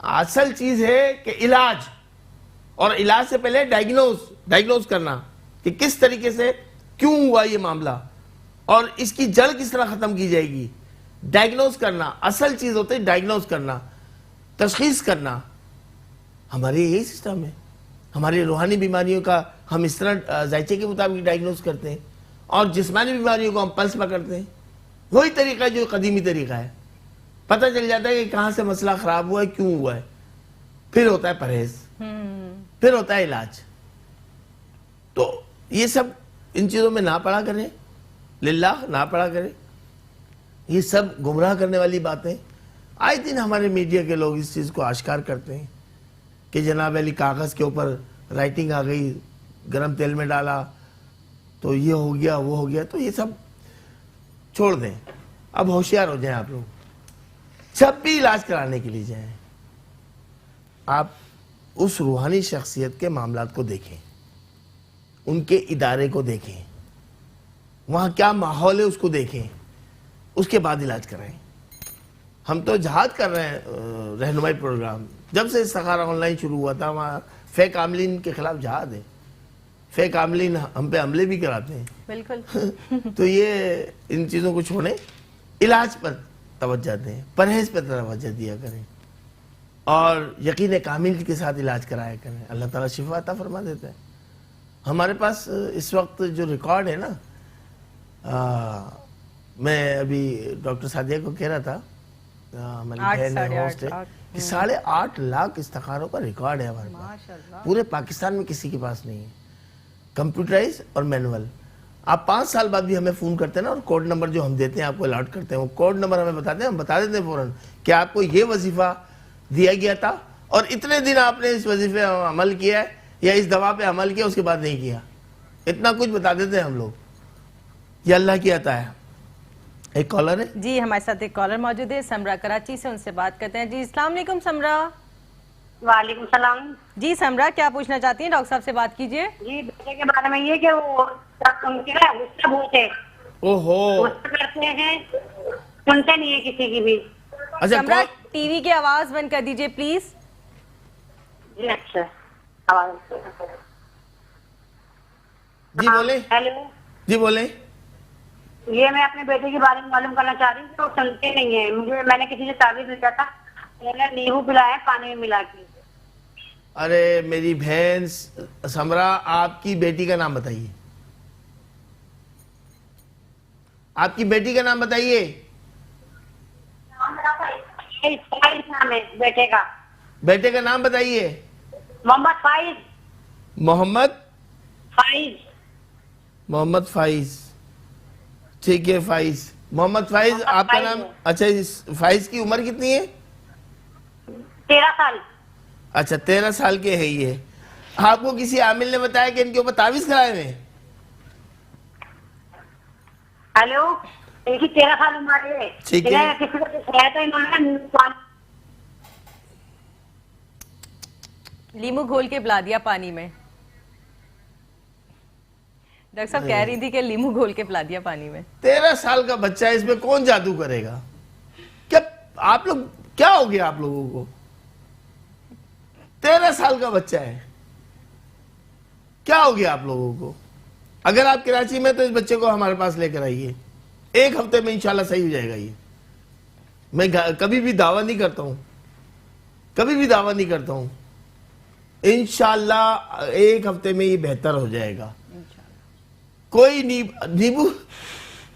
اصل چیز ہے کہ علاج اور علاج سے پہلے ڈائگنوز کرنا کہ کس طریقے سے کیوں ہوا یہ معاملہ اور اس کی جڑ کس طرح ختم کی جائے گی. ڈائگنوز کرنا اصل چیز ہوتی ہے, ڈائگنوز کرنا, تشخیص کرنا. ہمارے یہی سسٹم ہے. ہماری روحانی بیماریوں کا ہم اس طرح ذائچے کے مطابق ڈائگنوز کرتے ہیں اور جسمانی بیماریوں کو ہم پلس پکڑتے ہیں. وہی طریقہ جو قدیمی طریقہ ہے. پتہ چل جاتا ہے کہ کہاں سے مسئلہ خراب ہوا ہے, کیوں ہوا ہے. پھر ہوتا ہے پرہیز, پھر ہوتا ہے علاج. تو یہ سب ان چیزوں میں نہ پڑا کریں, للہ نہ پڑا کریں. یہ سب گمراہ کرنے والی باتیں. آئے دن ہمارے میڈیا کے لوگ اس چیز کو آشکار کرتے ہیں کہ جناب علی کاغذ کے اوپر رائٹنگ آ گئی, گرم تیل میں ڈالا تو یہ ہو گیا وہ ہو گیا. تو یہ سب چھوڑ دیں. اب ہوشیار ہو جائیں آپ لوگ. جب بھی علاج کرانے کے لیے جائیں آپ اس روحانی شخصیت کے معاملات کو دیکھیں, ان کے ادارے کو دیکھیں, وہاں کیا ماحول ہے اس کو دیکھیں, اس کے بعد علاج کرائیں. ہم تو جہاد کر رہے ہیں رہنمائی پروگرام. جب سے استخارہ آن لائن شروع ہوا تھا وہاں فیک عاملین کے خلاف جہاد ہے. فیک عاملین ہم پہ حملے بھی کراتے ہیں. بالکل. تو یہ ان چیزوں کو چھوڑیں, علاج پر توجہ دیں, پرہیز پر توجہ دیا کریں اور یقین کامل کے ساتھ علاج کرایا کریں. اللہ تعالیٰ شفا عطا فرما دیتا ہے. ہمارے پاس اس وقت جو ریکارڈ ہے نا, میں ابھی ڈاکٹر سعدیہ کو کہہ رہا تھا, ہماری بہن ہے, ہوسٹ ہے, کہ 8.5 لاکھ استخاروں کا ریکارڈ ہے ہمارے پاس. پورے پاکستان میں کسی کے پاس نہیں ہے, کمپیوٹرائز اور مینول. آپ 5 سال بعد بھی ہمیں فون کرتے ہیں نا, اور کوڈ نمبر جو ہم دیتے ہیں آپ کو الاٹ کرتے ہیں, وہ کوڈ نمبر ہمیں بتاتے ہیں, ہم بتا دیتے ہیں فوراً کہ آپ کو یہ وظیفہ دیا گیا تھا اور اتنے دن آپ نے اس وظیفے پر عمل کیا ہے یا اس دوا پہ عمل کیا, اس کے بعد نہیں کیا. اتنا کچھ بتا دیتے ہیں ہم لوگ. یہ اللہ کی عطا ہے. ایک کالر ہے جی, ہمارے ساتھ ایک کالر موجود ہے سمرا کراچی سے, ان سے بات کرتے ہیں. جی السلام علیکم سمرا. وعلیکم السلام. جی سمرا, کیا پوچھنا چاہتی ہیں؟ ڈاکٹر صاحب سے بات کیجئے. جی بیٹے کے بارے میں یہ کہ وہ ان کے غصہ بہت ہے, غصہ کرتے ہیں, سنتے نہیں ہے کسی کی بھی. سمرا ٹی وی کی آواز بند کر دیجئے پلیز. جی اچھا. جی بولیں. ہیلو. جی بولیں. یہ میں اپنے بیٹے کے بارے میں معلوم کرنا چاہ رہی ہوں کہ وہ سنتے نہیں ہیں. میں نے کسی سے تعویذ لیا تھا, انہوں نے نیبو پلایا پانی میں ملا کے. ارے میری بہن سمرا, آپ کی بیٹی کا نام بتائیے. آپ کی بیٹی کا نام بتائیے. نام ہے بیٹے کا. بیٹے کا نام بتائیے. محمد فائز. محمد فائز. محمد فائز. ٹھیک ہے فائز. محمد فائز آپ کا نام. اچھا, فائز کی عمر کتنی ہے؟ 13 سال. اچھا 13 سال کے ہے یہ. آپ کو کسی عامل نے بتایا کہ ان کے اوپر تعویذ کرائے ہوئے ہیں؟ ہیلو. ان کی 13 سال عمر ہے. ٹھیک ہے. کسی کو دکھایا تو انہوں نے لیمو گھول کے پلا دیا پانی میں. ڈاکٹر صاحب کہہ رہی تھی کہ لیمو گھول کے پلا دیا پانی میں. 13 سال کا بچہ ہے, اس میں کون جادو کرے گا؟ کیا آپ لوگ, کیا ہو گیا آپ لوگوں کو؟ 13 سال کا بچہ ہے, کیا ہو گیا آپ لوگوں کو؟ اگر آپ کراچی میں تو اس بچے کو ہمارے پاس لے کر آئیے. 1 ہفتے میں انشاءاللہ صحیح ہو جائے گا. یہ میں کبھی بھی دعویٰ نہیں کرتا ہوں, کبھی بھی دعویٰ نہیں کرتا ہوں. انشاءاللہ 1 ہفتے میں یہ بہتر ہو جائے گا. کوئی نیبو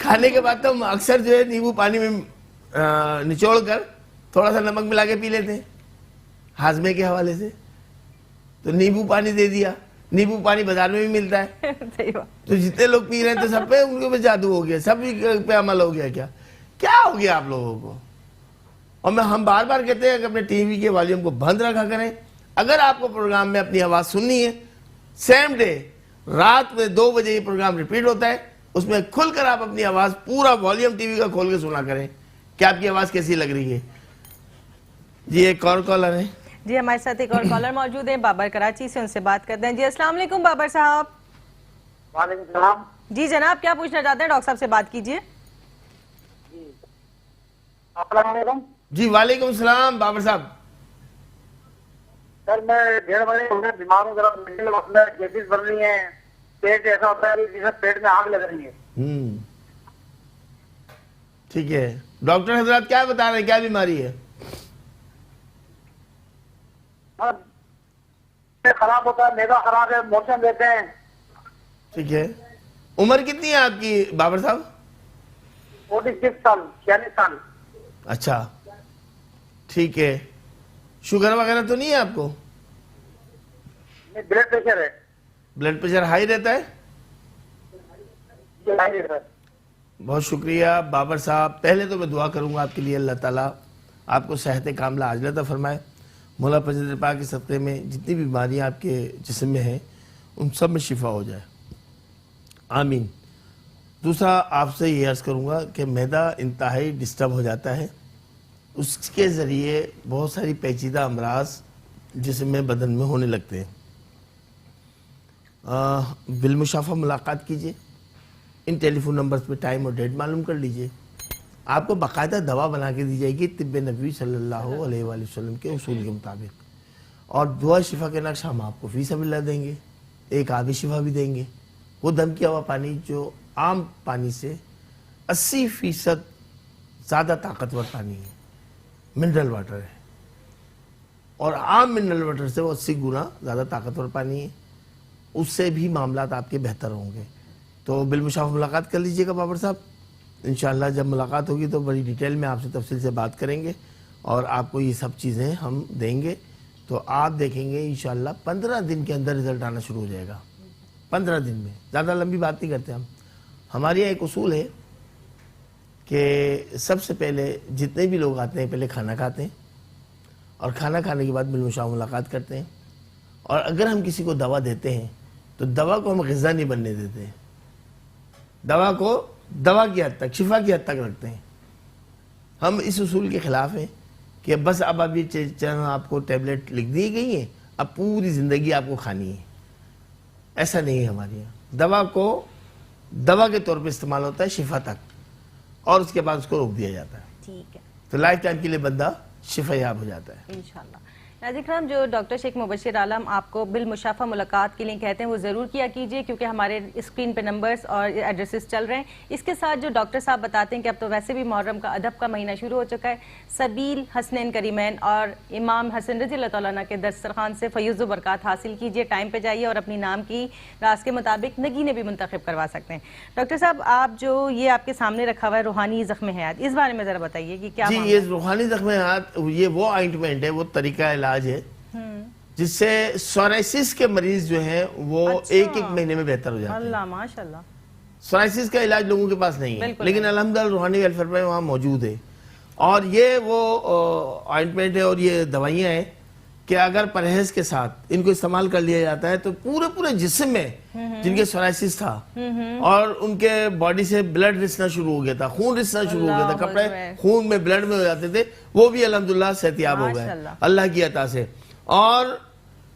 کھانے کے بعد تو ہم اکثر جو ہے نیبو پانی میں نچوڑ کر تھوڑا سا نمک ملا کے پی لیتے ہیں ہاضمے کے حوالے سے. تو نیبو پانی دے دیا. نیبو پانی بازار میں بھی ملتا ہے. تو جتنے لوگ پی رہے ہیں تو سب پہ ان کے اوپر جادو ہو گیا, سب پہ عمل ہو گیا. کیا ہو گیا آپ لوگوں کو؟ اور ہم بار بار کہتے ہیں کہ اپنے ٹی وی کے والیوم کو بند رکھا کریں. اگر آپ کو پروگرام میں اپنی آواز سننی ہے, سیم ڈے رات میں 2 بجے یہ پروگرام ریپیٹ ہوتا ہے, اس میں کھل کر آپ اپنی آواز پورا والیوم ٹی وی کا کھول کے سنا کریں کہ آپ کی آواز کیسی لگ رہی ہے. جی ایک اور کالر ہے. جی ہمارے ساتھ ایک اور کالر موجود ہیں بابر کراچی سے, ان سے بات کرتے ہیں. جی السلام علیکم بابر صاحب. وعلیکم السلام. جی جناب, کیا پوچھنا چاہتے ہیں؟ ڈاکٹر صاحب سے بات کیجئے. السلام علیکم. جی وعلیکم السلام بابر صاحب. سر میں 1.5 مہینے ہو گئے بیمار ہوں, ذرا مڈل وقت میں گیسز بن رہی ہیں, پیٹ ایسا ہوتا ہے جیسے پیٹ میں آگ لگ رہی ہے. ٹھیک ہے, ڈاکٹر حضرات کیا بتا رہے ہیں, کیا بیماری ہے؟ خراب ہوتا ہے, معدہ خراب ہے, موشن دیتے ہیں. ٹھیک ہے, عمر کتنی ہے آپ کی بابر صاحب؟ 46 سال, 46 سال. اچھا ٹھیک ہے, شوگر وغیرہ تو نہیں ہے آپ کو؟ بلڈ پریشر ہے. بلڈ پریشر ہائی رہتا ہے؟ بہت شکریہ بابر صاحب. پہلے تو میں دعا کروں گا آپ کے لیے, اللہ تعالیٰ آپ کو صحت کاملہ عاجلہ عطا فرمائے. مولا پنجتر پاک کے صدقے میں جتنی بیماریاں آپ کے جسم میں ہیں ان سب میں شفا ہو جائے, آمین. دوسرا آپ سے یہ عرض کروں گا کہ معدہ انتہائی ڈسٹرب ہو جاتا ہے, اس کے ذریعے بہت ساری پیچیدہ امراض جسم میں بدن میں ہونے لگتے ہیں. بالمشافہ ملاقات کیجئے, ان ٹیلی فون نمبرز پہ ٹائم اور ڈیٹ معلوم کر لیجئے. آپ کو باقاعدہ دوا بنا کے دی جائے گی طب نبوی صلی اللہ علیہ وآلہ وسلم کے اصول کے مطابق, اور دعا شفا کے نقش ہم آپ کو فی سبیل اللہ دیں گے. ایک آبی شفا بھی دیں گے, وہ دم کیا ہوا پانی جو عام پانی سے 80% زیادہ طاقتور پانی ہے, منرل واٹر ہے, اور عام منرل واٹر سے وہ 80 گنا زیادہ طاقتور پانی ہے. اس سے بھی معاملات آپ کے بہتر ہوں گے. تو بالمشافہ ملاقات کر لیجئے گا بابر صاحب. انشاءاللہ جب ملاقات ہوگی تو بڑی ڈیٹیل میں آپ سے تفصیل سے بات کریں گے, اور آپ کو یہ سب چیزیں ہم دیں گے. تو آپ دیکھیں گے انشاءاللہ 15 دن کے اندر رزلٹ آنا شروع ہو جائے گا. 15 دن میں, زیادہ لمبی بات نہیں کرتے ہم. ہمارے یہاں ایک اصول ہے کہ سب سے پہلے جتنے بھی لوگ آتے ہیں پہلے کھانا کھاتے ہیں, اور کھانا کھانے کے بعد بالمشافہ ملاقات کرتے ہیں. اور اگر ہم کسی کو دوا دیتے ہیں تو دوا کو ہم غذا نہیں بننے دیتے ہیں, دوا کو دوا کی حد تک, شفا کی حد تک رکھتے ہیں. ہم اس اصول کے خلاف ہیں کہ بس اب یہ چند آپ کو ٹیبلٹ لکھ دی گئی ہیں, اب پوری زندگی آپ کو کھانی ہے. ایسا نہیں ہے ہمارے یہاں. دوا کو دوا کے طور پہ استعمال ہوتا ہے شفا تک, اور اس کے بعد اس کو روک دیا جاتا ہے. ٹھیک ہے, تو لائف ٹائم کے لیے بندہ شفا یاب ہو جاتا ہے انشاءاللہ. ناظرین کرام, جو ڈاکٹر شیخ مبشر عالم آپ کو بالمشافہ ملاقات کے لیے کہتے ہیں وہ ضرور کیا کیجئے, کیونکہ ہمارے اسکرین پہ نمبرز اور ایڈریسز چل رہے ہیں. اس کے ساتھ جو ڈاکٹر صاحب بتاتے ہیں کہ اب تو ویسے بھی محرم کا ادب کا مہینہ شروع ہو چکا ہے, سبیل حسنین کریمین اور امام حسن رضی اللہ تعالیٰ عنہ کے دسترخوان سے فیض و برکات حاصل کیجئے. ٹائم پہ جائیے اور اپنی نام کی راز کے مطابق نگینے بھی منتخب کروا سکتے ہیں. ڈاکٹر صاحب, آپ جو یہ آپ کے سامنے رکھا ہوا ہے روحانی زخم حیات, اس بارے میں ذرا بتائیے کہ کیا؟ جی, یہ روحانی زخم حیات یہ وہ آئنٹمنٹ ہے, وہ طریقہ علاج ہے جس سے سورائسس کے مریض جو ہیں وہ ایک مہینے میں بہتر ہو جاتے ہیں. اللہ ماشاءاللہ. سورائسس کا علاج لوگوں کے پاس نہیں ہے, لیکن الحمدللہ روحانی ویلفیئر میں وہاں موجود ہے. اور یہ وہ آئنٹمنٹ ہے اور یہ دوائیاں ہیں کہ اگر پرہیز کے ساتھ ان کو استعمال کر لیا جاتا ہے تو پورے جسم میں جن کے سورائسس تھا اور ان کے باڈی سے بلڈ رسنا شروع ہو گیا تھا, خون رسنا شروع ہو گیا تھا, کپڑے خون میں بلڈ میں ہو جاتے تھے, وہ بھی الحمدللہ صحتیاب ہو گئے اللہ کی عطا سے. اور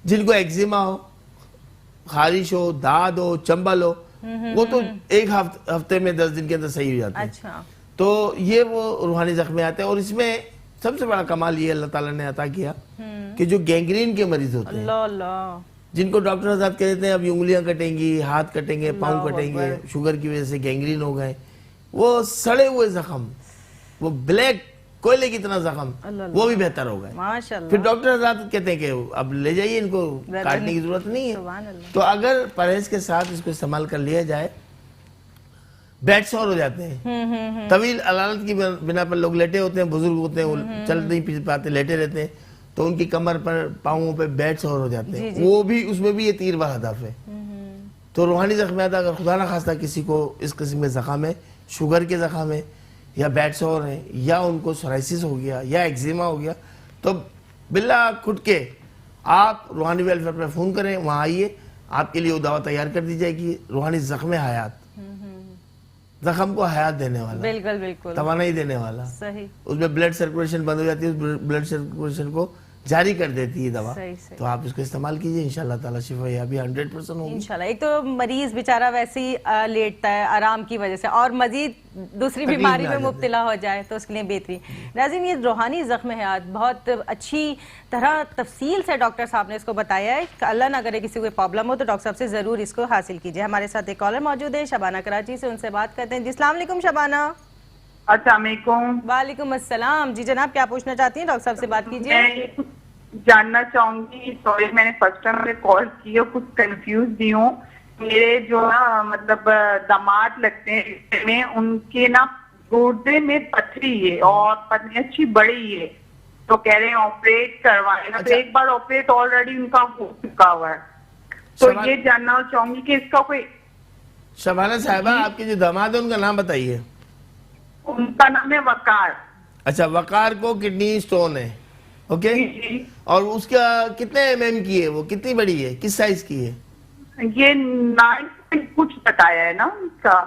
جن کو ایگزیما ہو, خارش ہو, داد ہو, چنبل ہو, وہ تو ایک ہفتے میں 10 دن کے اندر صحیح ہو جاتے ہیں. اچھا, تو یہ وہ روحانی زخمیں آتے ہیں. اور اس میں سب سے بڑا کمال یہ اللہ تعالیٰ نے عطا کیا کہ جو گینگرین کے مریض ہوتے ہیں, جن کو ڈاکٹر حضرات کہتے ہیں اب انگلیاں کٹیں گی, ہاتھ کٹیں گے, پاؤں کٹیں گے, شوگر کی وجہ سے گینگرین ہو گئے, وہ سڑے ہوئے زخم, وہ بلیک کوئلے کی طرح زخم, وہ بھی بہتر ہو گئے. پھر ڈاکٹر حضرات کہتے ہیں کہ اب لے جائیے, ان کو کاٹنے کی ضرورت نہیں ہے. تو اگر پرہیز کے ساتھ اس کو استعمال کر لیا جائے, بیڈ سور ہو جاتے ہیں, طویل علالت کی بنا پر لوگ لیٹے ہوتے ہیں, بزرگ ہوتے ہیں, چل نہیں پاتے, لیٹے رہتے ہیں, تو ان کی کمر پر پاؤں پہ بیڈ سور ہو جاتے ہیں, وہ بھی اس میں بھی یہ تیر بار ہدف ہے. تو روحانی زخمیات اگر خدا نہ خواستہ کسی کو اس قسم کے زخم ہے, شوگر کے زخم ہے, یا بیڈ سور ہیں, یا ان کو سورائسس ہو گیا, یا ایگزیما ہو گیا, تو باللہ کھٹ کے آپ روحانی ویلفیئر پر فون کریں, وہاں آئیے, آپ کے لیے وہ دوا تیار کر دی جائے گی. روحانی زخم حیات, زخم کو حیات دینے والا, بالکل بالکل توانائی دینے والا. صحیح. اس میں بلڈ سرکولیشن بند ہو جاتی ہے, اس بلڈ سرکولیشن کو جاری کر دیتی ہے دوا. صحیح صحیح. تو آپ اس کو استعمال کیجئے, انشاءاللہ تعالیٰ شفا یابی 100% ہوگی. انشاءاللہ. ایک تو مریض بیچارہ ویسے ہی لیٹتا ہے آرام کی وجہ سے, اور مزید دوسری بیماری میں مبتلا ہو جائے تو اس کے لیے بہترین. ناظرین, یہ روحانی زخم حیات بہت اچھی طرح تفصیل سے ڈاکٹر صاحب نے اس کو بتایا ہے کہ اللہ نہ کرے کسی کو پرابلم ہو تو ڈاکٹر صاحب سے ضرور اس کو حاصل کیجیے. ہمارے ساتھ ایک کالر موجود ہے شبانہ کراچی سے, ان سے بات کرتے ہیں. جی السلام علیکم شبانہ. السلام علیکم. وعلیکم السلام. جی جناب, کیا پوچھنا چاہتی ہیں؟ ڈاکٹر صاحب سے بات کیجیے. میں جاننا چاہوں گی, سوری میں نے فرسٹ ٹائم میں کال کی اور کچھ کنفیوز بھی ہوں. میرے جو نا مطلب داماد لگتے ہیں میں, ان کے نا گردے میں پتھری ہے اور پتھری اچھی بڑی ہے, تو کہہ رہے ہیں آپریٹ کروائے گا. تو ایک بار آپریٹ آلریڈی ان کا ہو چکا ہوا ہے, تو یہ جاننا چاہوں گی کہ اس کا کوئی. شبانہ صاحبہ, آپ کے جو داماد ہے ان کا نام بتائیے. ان کا نام ہے وقار. اچھا, وقار کو کڈنی سٹون ہے, اوکے. اور اس کا کتنے mm کی ہے, وہ کتنی بڑی ہے, کس سائز کی ہے؟ یہ 9 کچھ بتایا ہے نا اس کا.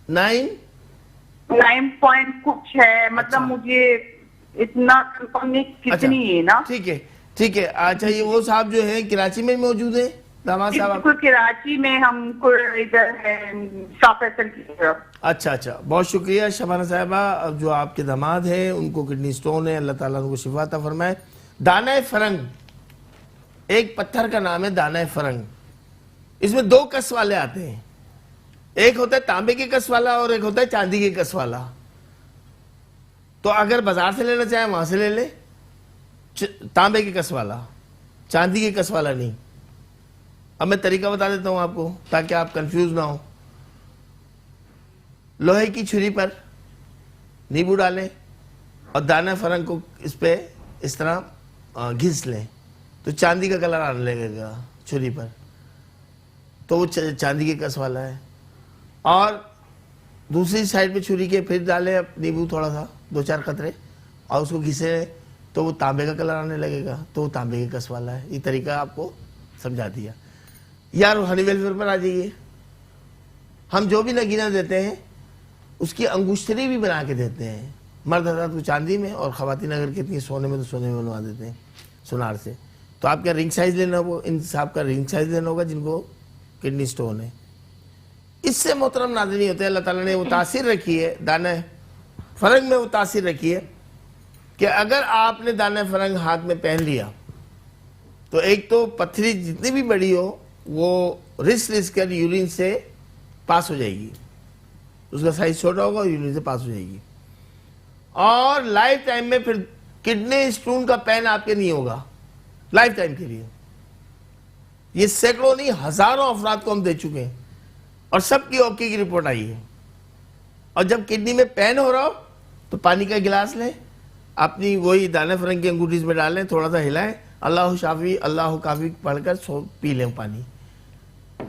9 پوائنٹ کچھ ہے, مطلب مجھے اتنا کنفرم نہیں کتنی ہے نا. ٹھیک ہے ٹھیک ہے. اچھا, یہ وہ صاحب جو ہیں کراچی میں موجود ہیں داماد صاحب؟ کراچی میں, ہم کو ادھر ہے شاہ فیصل کی طرف. اچھا اچھا, بہت شکریہ شبانہ صاحبہ. اب جو آپ کے داماد ہیں ان کو کڈنی سٹون ہے, اللہ تعالیٰ ان کو شفا عطا فرمائے. دانہ فرنگ, ایک پتھر کا نام ہے دانہ فرنگ. اس میں 2 کس والے آتے ہیں, ایک ہوتا ہے تانبے کے کس والا اور ایک ہوتا ہے چاندی کے کس والا. تو اگر بازار سے لینا چاہیں وہاں سے لے لیں, تانبے کے کس والا, چاندی کے کس والا نہیں. اب میں طریقہ بتا دیتا ہوں آپ کو تاکہ آپ کنفیوز نہ ہو. لوہے کی چھری پر نیبو ڈالیں اور دانہ فرنگ کو اس پہ اس طرح گھس لیں, تو چاندی کا کلر آنے لگے گا چھری پر, تو وہ چاندی کے کس والا ہے. اور دوسری سائڈ پہ چھری کے پھر ڈالیں نیبو تھوڑا سا 2-4 قطرے اور اس کو گھسے, تو وہ تانبے کا کلر آنے لگے گا, تو وہ تانبے کے کس والا ہے. یہ طریقہ آپ کو سمجھا دیا. یا روحانی ویلفیئر پر آ جائیے. ہم جو بھی نگینہ دیتے ہیں اس کی انگشتری بھی بنا کے دیتے ہیں. مرد حضرات کو چاندی میں اور خواتین اگر کتنی سونے میں تو سونے میں بنوا دیتے ہیں سونار سے. تو آپ کا رنگ سائز لینا ہوگا, ان صاحب کا رنگ سائز لینا ہوگا جن کو کڈنی سٹون ہے. اس سے محترم ناظرین ہوتے ہیں, اللہ تعالیٰ نے وہ تاثیر رکھی ہے دانہ فرنگ میں, وہ تاثیر رکھی ہے کہ اگر آپ نے دانہ فرنگ ہاتھ میں پہن لیا تو ایک تو پتھری جتنی بھی بڑی ہو وہ رس کر یورین سے پاس ہو جائے گی, اس کا سائز چھوٹا ہوگا اور یورین سے پاس ہو جائے گی. اور لائف ٹائم میں پھر کڈنی سٹون کا پین آپ کے نہیں ہوگا لائف ٹائم کے لیے. یہ سینکڑوں نہیں ہزاروں افراد کو ہم دے چکے ہیں اور سب کی اوکے کی رپورٹ آئی ہے. اور جب کڈنی میں پین ہو رہا ہو تو پانی کا گلاس لیں, اپنی وہی دانہ فرنگ کی انگوٹھی میں ڈالیں, تھوڑا سا ہلائیں, اللہ شافی اللہ کافی پڑھ کر پی لیں پانی.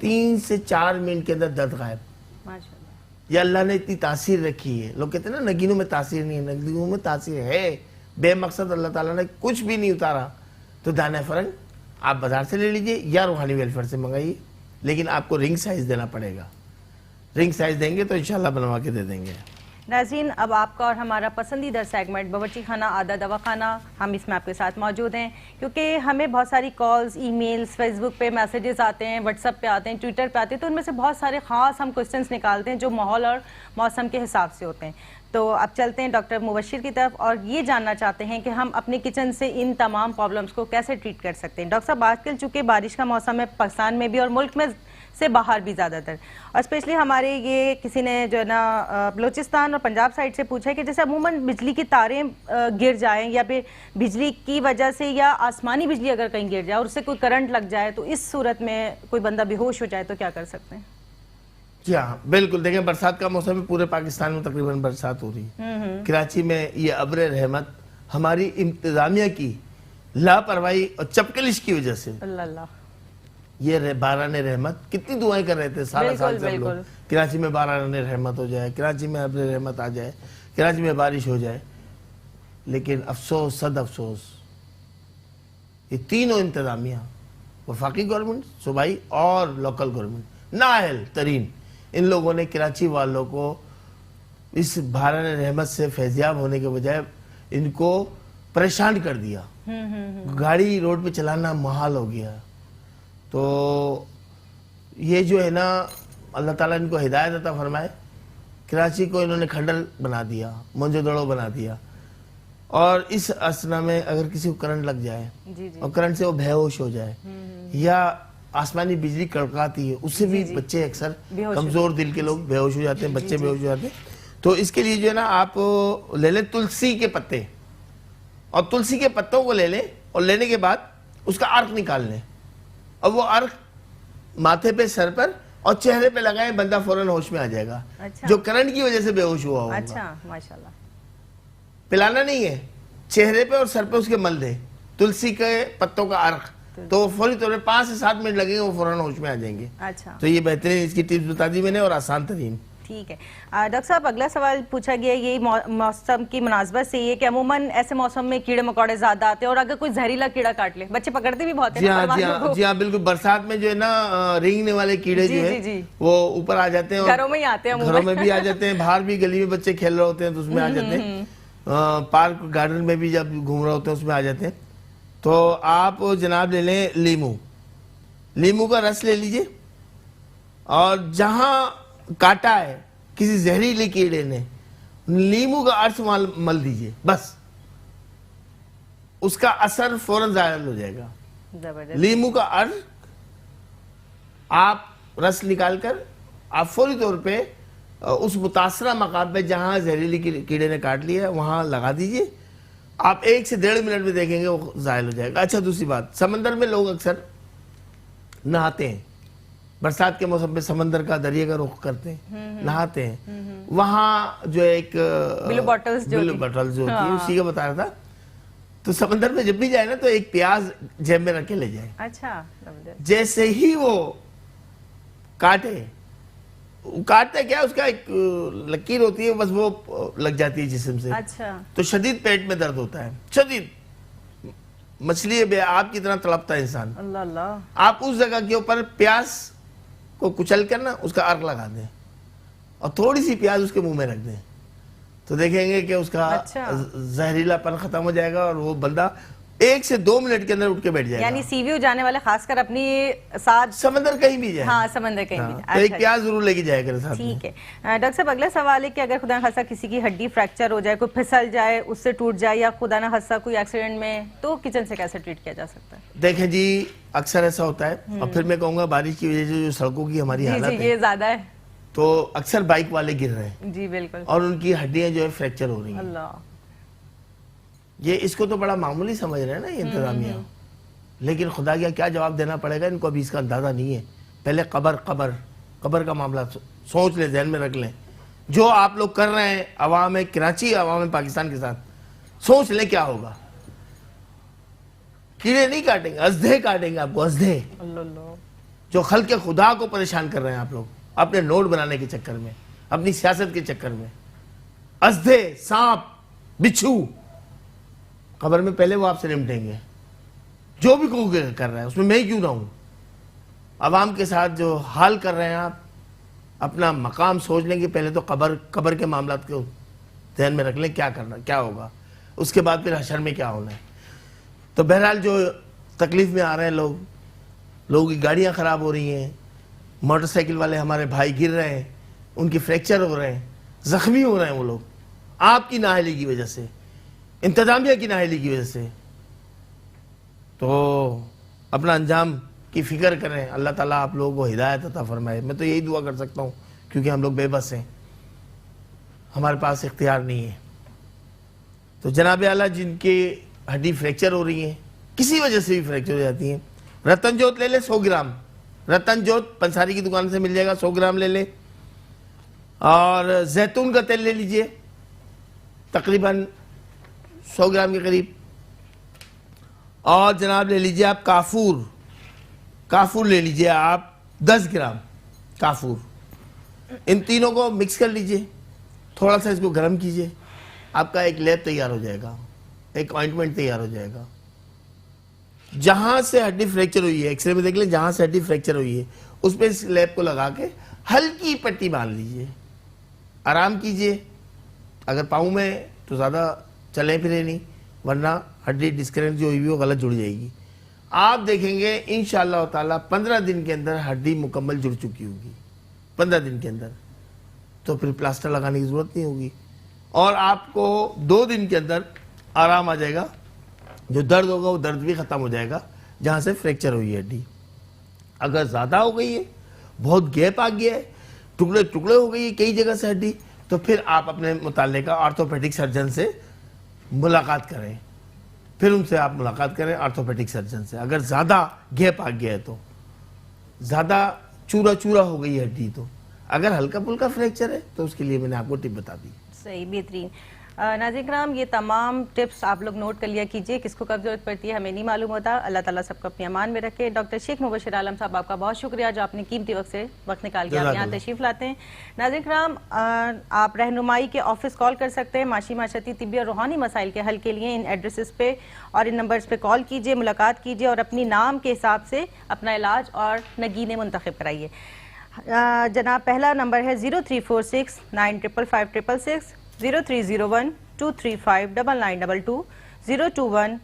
3 سے 4 منٹ کے اندر درد غائب. یہ اللہ نے اتنی تاثیر رکھی ہے. لوگ کہتے ہیں نا نگینوں میں تاثیر نہیں ہے, نگینوں میں تاثیر ہے. بے مقصد اللہ تعالیٰ نے کچھ بھی نہیں اتارا. تو دانہ فرنگ آپ بازار سے لے لیجئے یا روحانی ویلفیئر سے منگائیے, لیکن آپ کو رنگ سائز دینا پڑے گا. رنگ سائز دیں گے تو انشاءاللہ بنوا کے دے دیں گے. ناظرین, اب آپ کا اور ہمارا پسندیدہ سیگمنٹ باورچی خانہ آدھا دواخانہ, ہم اس میں آپ کے ساتھ موجود ہیں کیونکہ ہمیں بہت ساری کالز, ای میلز, فیس بک پہ میسیجز آتے ہیں, واٹس ایپ پہ آتے ہیں, ٹویٹر پہ آتے ہیں, تو ان میں سے بہت سارے خاص ہم کوسچنس نکالتے ہیں جو ماحول اور موسم کے حساب سے ہوتے ہیں. تو اب چلتے ہیں ڈاکٹر مبشر کی طرف اور یہ جاننا چاہتے ہیں کہ ہم اپنے کچن سے ان تمام پرابلمس کو کیسے ٹریٹ کر سکتے ہیں. ڈاکٹر صاحب, آج کل چونکہ بارش کا موسم ہے پاکستان میں بھی اور ملک میں سے باہر بھی زیادہ تر, اور اسپیشلی ہمارے یہ کسی نے جو ہے نا بلوچستان اور پنجاب سائڈ سے پوچھا ہے کہ جیسے عموماً بجلی کی تاریں گر جائیں یا پھر بجلی کی وجہ سے یا آسمانی بجلی اگر کہیں گر جائے اور اس سے کوئی کرنٹ لگ جائے تو اس صورت میں کوئی بندہ بے ہوش ہو جائے تو کیا کر سکتے ہیں؟ جی ہاں بالکل. دیکھیں, برسات کا موسم ہے, پورے پاکستان میں تقریباً برسات ہو رہی ہے. کراچی میں یہ ابر رحمت ہماری انتظامیہ کی لاپرواہی اور چپکلش کی وجہ سے, اللہ یہ باران رحمت کتنی دعائیں کر رہے تھے سارا سال سے لوگ, کراچی میں باران رحمت ہو جائے, کراچی میں ابر رحمت آ جائے, کراچی میں بارش ہو جائے. لیکن افسوس صد افسوس, یہ تینوں انتظامیہ, وفاقی گورنمنٹ, صوبائی اور لوکل گورنمنٹ, نااہل ترین ان لوگوں نے کراچی والوں کو اس باران رحمت سے فیضیاب ہونے کے بجائے ان کو پریشان کر دیا. گاڑی روڈ پہ چلانا محال ہو گیا. تو یہ جو ہے نا اللہ تعالیٰ ان کو ہدایت عطا فرمائے. کراچی کو انہوں نے کھنڈر بنا دیا, مونجو دڑو بنا دیا, اور اس اسنا میں اگر کسی کو کرنٹ لگ جائے اور کرنٹ سے وہ بے ہوش ہو جائے یا آسمانی بجلی کڑکاتی ہے, اس سے بھی بچے اکثر کمزور دل کے لوگ بے ہوش ہو جاتے ہیں, بچے بے ہوش ہو جاتے ہیں. تو اس کے لیے جو ہے نا آپ لے لیں تلسی کے پتے, اور تلسی کے پتوں کو لے لیں, اور لینے کے بعد اس کا عرق نکال لیں, اور وہ عرق ماتھے پہ, سر پر اور چہرے پہ لگائیں, بندہ فوراً ہوش میں آ جائے گا. جو کرنٹ کی وجہ سے بے ہوش ہوا ہوگا. اچھا ماشاءاللہ. پلانا نہیں ہے, چہرے پہ اور سر پہ اس کے مل دے تلسی کے پتوں کا عرق, تو فوری طور پہ 5 سے 7 منٹ لگیں گے, وہ فوراً ہوش میں آ جائیں گے. اچھا, تو یہ بہترین اس کی ٹپس بتا دی میں نے, اور آسان ترین. ٹھیک ہے. ڈاکٹر صاحب اگلا سوال پوچھا گیا یہ موسم کی مناسبت سے, یہ کہ عموماً ایسے موسم میں کیڑے مکوڑے زیادہ آتے ہیں, اور اگر کوئی زہریلا کیڑا کاٹ لے, بچے پکڑتے بھی بہت ہیں. جی ہاں بالکل. برسات میں جو ہے نا رینگنے والے کیڑے جو ہیں وہ اوپر آ جاتے ہیں, گھروں میں ہی آتے ہیں, گھروں میں بھی آ جاتے ہیں, باہر بھی گلی میں بچے کھیل رہے ہوتے ہیں تو اس میں آ جاتے ہیں, پارک گارڈن میں بھی جب گھوم رہے ہوتے ہیں اس میں آ جاتے ہیں. تو آپ جناب لے لیں لیمو کا رس لے لیجئے, اور جہاں کاٹا ہے کسی زہریلے کیڑے نے, لیمو کا عرص مل دیجئے, بس اس کا اثر فوراً ظاہر ہو جائے گا. لیمو کا عرص آپ رس نکال کر آپ فوری طور پہ اس متاثرہ مقام پہ جہاں زہریلی کیڑے نے کاٹ لیا وہاں لگا دیجئے. آپ 1 سے 1.5 منٹ میں دیکھیں گے وہ ظاہر ہو جائے گا. اچھا, دوسری بات, سمندر میں لوگ اکثر نہاتے ہیں, برسات کے موسم میں سمندر کا, دریا کا رخ کرتے ہیں, نہاتے ہیں, وہاں جو ایک بلو باٹلز جو ہوتی ہے اسی کا بتا رہا تھا. تو سمندر میں جب بھی جائے نا تو ایک پیاز جیب میں رکھ کے لے جائے. اچھا, جیسے ہی وہ کاٹے, کاٹتا کیا, اس کا ایک لکیر ہوتی ہے, بس وہ لگ جاتی ہے جسم سے. اچھا, تو شدید پیٹ میں درد ہوتا ہے, شدید. مچھلی بے آپ کی طرح تڑپتا ہے انسان. اللہ اللہ. آپ اس جگہ کے اوپر پیاز کو کچل کر نا اس کا عرق لگا دیں, اور تھوڑی سی پیاز اس کے منہ میں رکھ دیں, تو دیکھیں گے کہ اس کا زہریلا پن ختم ہو جائے گا, اور وہ بندہ 1 سے 2 منٹ کے اندر اٹھ کے بیٹھ جائے گا. یعنی سی ویو جانے والے خاص کر اپنی ساتھ سمندر کہیں بھی جائے, ہاں سمندر کہیں بھی تو ایک پیاز ضرور لے کے جائے گا ساتھ. ٹھیک ہے. ڈاکٹر صاحب اگلا سوال ہے کہ اگر خدا نخواستہ کسی کی ہڈی فریکچر ہو جائے, کوئی پھسل جائے, اس سے ٹوٹ جائے, یا خدا نخواستہ کوئی ایکسیڈنٹ میں, تو کچن سے کیسے ٹریٹ کیا جا سکتا ہے؟ دیکھیں جی, اکثر ایسا ہوتا ہے, اور پھر میں کہوں گا بارش کی وجہ سے جو سڑکوں کی ہماری حالت ہے یہ زیادہ ہے, تو اکثر بائک والے گر رہے ہیں. جی بالکل, اور ان کی ہڈیاں جو ہے فریکچر ہو رہی ہیں. اللہ, یہ اس کو تو بڑا معمولی سمجھ رہے ہیں نا یہ انتظامیہ, لیکن خدا کیا جواب دینا پڑے گا ان کو, ابھی اس کا اندازہ نہیں ہے. پہلے قبر کا معاملہ سوچ لیں, ذہن میں رکھ لیں. جو آپ لوگ کر رہے ہیں عوام کراچی, عوام پاکستان کے ساتھ, سوچ لیں کیا ہوگا. کیڑے نہیں کاٹیں گے, ازدھے کاٹیں گے آپ کو, ازدھے جو خلق خدا کو پریشان کر رہے ہیں آپ لوگ اپنے نوٹ بنانے کے چکر میں, اپنی سیاست کے چکر میں. ازدھے, سانپ, بچھو قبر میں پہلے وہ آپ سے نمٹیں گے. جو بھی کوئی کر رہا ہے اس میں میں کیوں نہ ہوں. عوام کے ساتھ جو حال کر رہے ہیں آپ, اپنا مقام سوچ لیں کہ پہلے تو قبر کے معاملات کو ذہن میں رکھ لیں, کیا کرنا, کیا ہوگا, اس کے بعد پھر حشر میں کیا ہونا ہے. تو بہرحال جو تکلیف میں آ رہے ہیں لوگوں کی گاڑیاں خراب ہو رہی ہیں, موٹر سائیکل والے ہمارے بھائی گر رہے ہیں, ان کی فریکچر ہو رہے ہیں, زخمی ہو رہے ہیں وہ لوگ, آپ کی نااہلی کی وجہ سے, انتظامیہ کی نااہلی کی وجہ سے. تو اپنا انجام کی فکر کریں, اللہ تعالیٰ آپ لوگوں کو ہدایت عطا فرمائے. میں تو یہی دعا کر سکتا ہوں, کیونکہ ہم لوگ بے بس ہیں, ہمارے پاس اختیار نہیں ہے. تو جناب اعلیٰ جن کی ہڈی فریکچر ہو رہی ہیں, کسی وجہ سے بھی فریکچر ہو جاتی ہیں, رتن جوت لے لیں 100 گرام. رتن جوت پنساری کی دکان سے مل جائے گا, 100 گرام لے لیں. اور زیتون کا تیل لے لیجئے تقریباً 100 گرام کے قریب. اور جناب لے لیجئے آپ کافور لے لیجئے آپ 10 گرام کافور. ان تینوں کو مکس کر لیجئے, تھوڑا سا اس کو گرم کیجئے, آپ کا ایک لیپ تیار ہو جائے گا, ایک آئنٹمنٹ تیار ہو جائے گا. جہاں سے ہڈی فریکچر ہوئی ہے, ایکس رے میں دیکھ لیں, جہاں سے ہڈی فریکچر ہوئی ہے اس پہ اس لیپ کو لگا کے ہلکی پٹی باندھ لیجئے, آرام کیجئے. اگر پاؤں میں تو زیادہ چلیں پھریں نہیں, ورنہ ہڈی ڈسکنیکٹ جو ہوئی ہوئی وہ غلط جڑ جائے گی. آپ دیکھیں گے انشاءاللہ تعالیٰ 15 دن کے اندر ہڈی مکمل جڑ چکی ہوگی, 15 دن کے اندر, تو پھر پلاسٹر لگانے کی ضرورت نہیں ہوگی, اور آپ کو 2 دن کے اندر آرام آ جائے گا. جو درد ہوگا وہ درد بھی ختم ہو جائے گا جہاں سے فریکچر ہوئی ہے ہڈی. اگر زیادہ ہو گئی ہے, بہت گیپ آ گیا ہے, ٹکڑے ٹکڑے ہو گئی ہے کئی جگہ سے ہڈی, تو پھر آپ اپنے متعلقہ آرتھوپیڈک سرجن سے ملاقات کریں, پھر ان سے آپ ملاقات کریں آرتھوپیڈک سرجن سے. اگر زیادہ گیپ آ گیا ہے, تو زیادہ چورا چورا ہو گئی ہے ہڈی, تو اگر ہلکا پھلکا فریکچر ہے تو اس کے لیے میں نے آپ کو ٹپ بتا دی. صحیح, بہترین. ناظرین کرام, یہ تمام ٹپس آپ لوگ نوٹ کر لیا کیجئے, کس کو کب ضرورت پڑتی ہے ہمیں نہیں معلوم ہوتا. اللہ تعالیٰ سب کو اپنی امان میں رکھے. ڈاکٹر شیخ مبشر عالم صاحب, آپ کا بہت شکریہ جو آپ نے قیمتی وقت سے وقت نکال کے آپ یہاں تشریف لاتے ہیں. ناظرین کرام, آپ رہنمائی کے آفس کال کر سکتے ہیں معاشی, معاشرتی, طبی اور روحانی مسائل کے حل کے لیے. ان ایڈریسز پہ اور ان نمبرز پہ کال کیجئے, ملاقات کیجئے اور اپنی نام کے حساب سے اپنا علاج اور نگینے منتخب کرائیے. جناب, پہلا نمبر ہے 0346 955566, 0301 2359922, 0213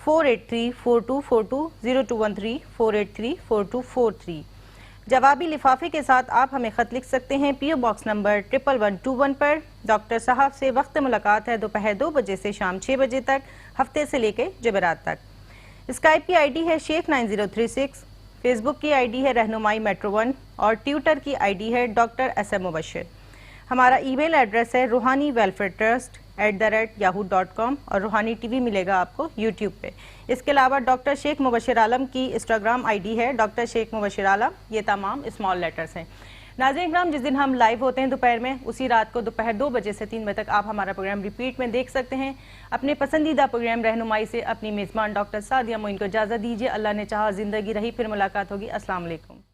483 4242, 0213 483 4243. جوابی لفافے کے ساتھ آپ ہمیں خط لکھ سکتے ہیں پی او باکس نمبر 11121 پر. ڈاکٹر صاحب سے وقت ملاقات ہے دوپہر 2 بجے سے شام 6 بجے تک, ہفتے سے لے کے جمعرات تک. اسکائپ کی آئی ڈی ہے شیخ 9036, فیس بک کی آئی ڈی ہے رہنمائی میٹرو 1 اور ٹویٹر کی آئی ڈی ہے ڈاکٹر ایس ایم مبشر. ہمارا ای میل ایڈریس ہے روحانی ویلفیئر ٹرسٹ@yahoo.com اور روحانی ٹی وی ملے گا آپ کو یوٹیوب پہ. اس کے علاوہ ڈاکٹر شیخ مبشر عالم کی انسٹاگرام آئی ڈی ہے ڈاکٹر شیخ مبشر عالم, یہ تمام اسمال لیٹرز ہیں. ناظرین کرام, جس دن ہم لائیو ہوتے ہیں دوپہر میں, اسی رات کو دوپہر 2 بجے سے 3 بجے تک آپ ہمارا پروگرام ریپیٹ میں دیکھ سکتے ہیں. اپنے پسندیدہ پروگرام رہنمائی سے اپنی میزبان ڈاکٹر سعدیہ معین کو اجازت دیجیے. اللہ نے چاہا زندگی رہی, پھر ملاقات ہوگی. السلام علیکم.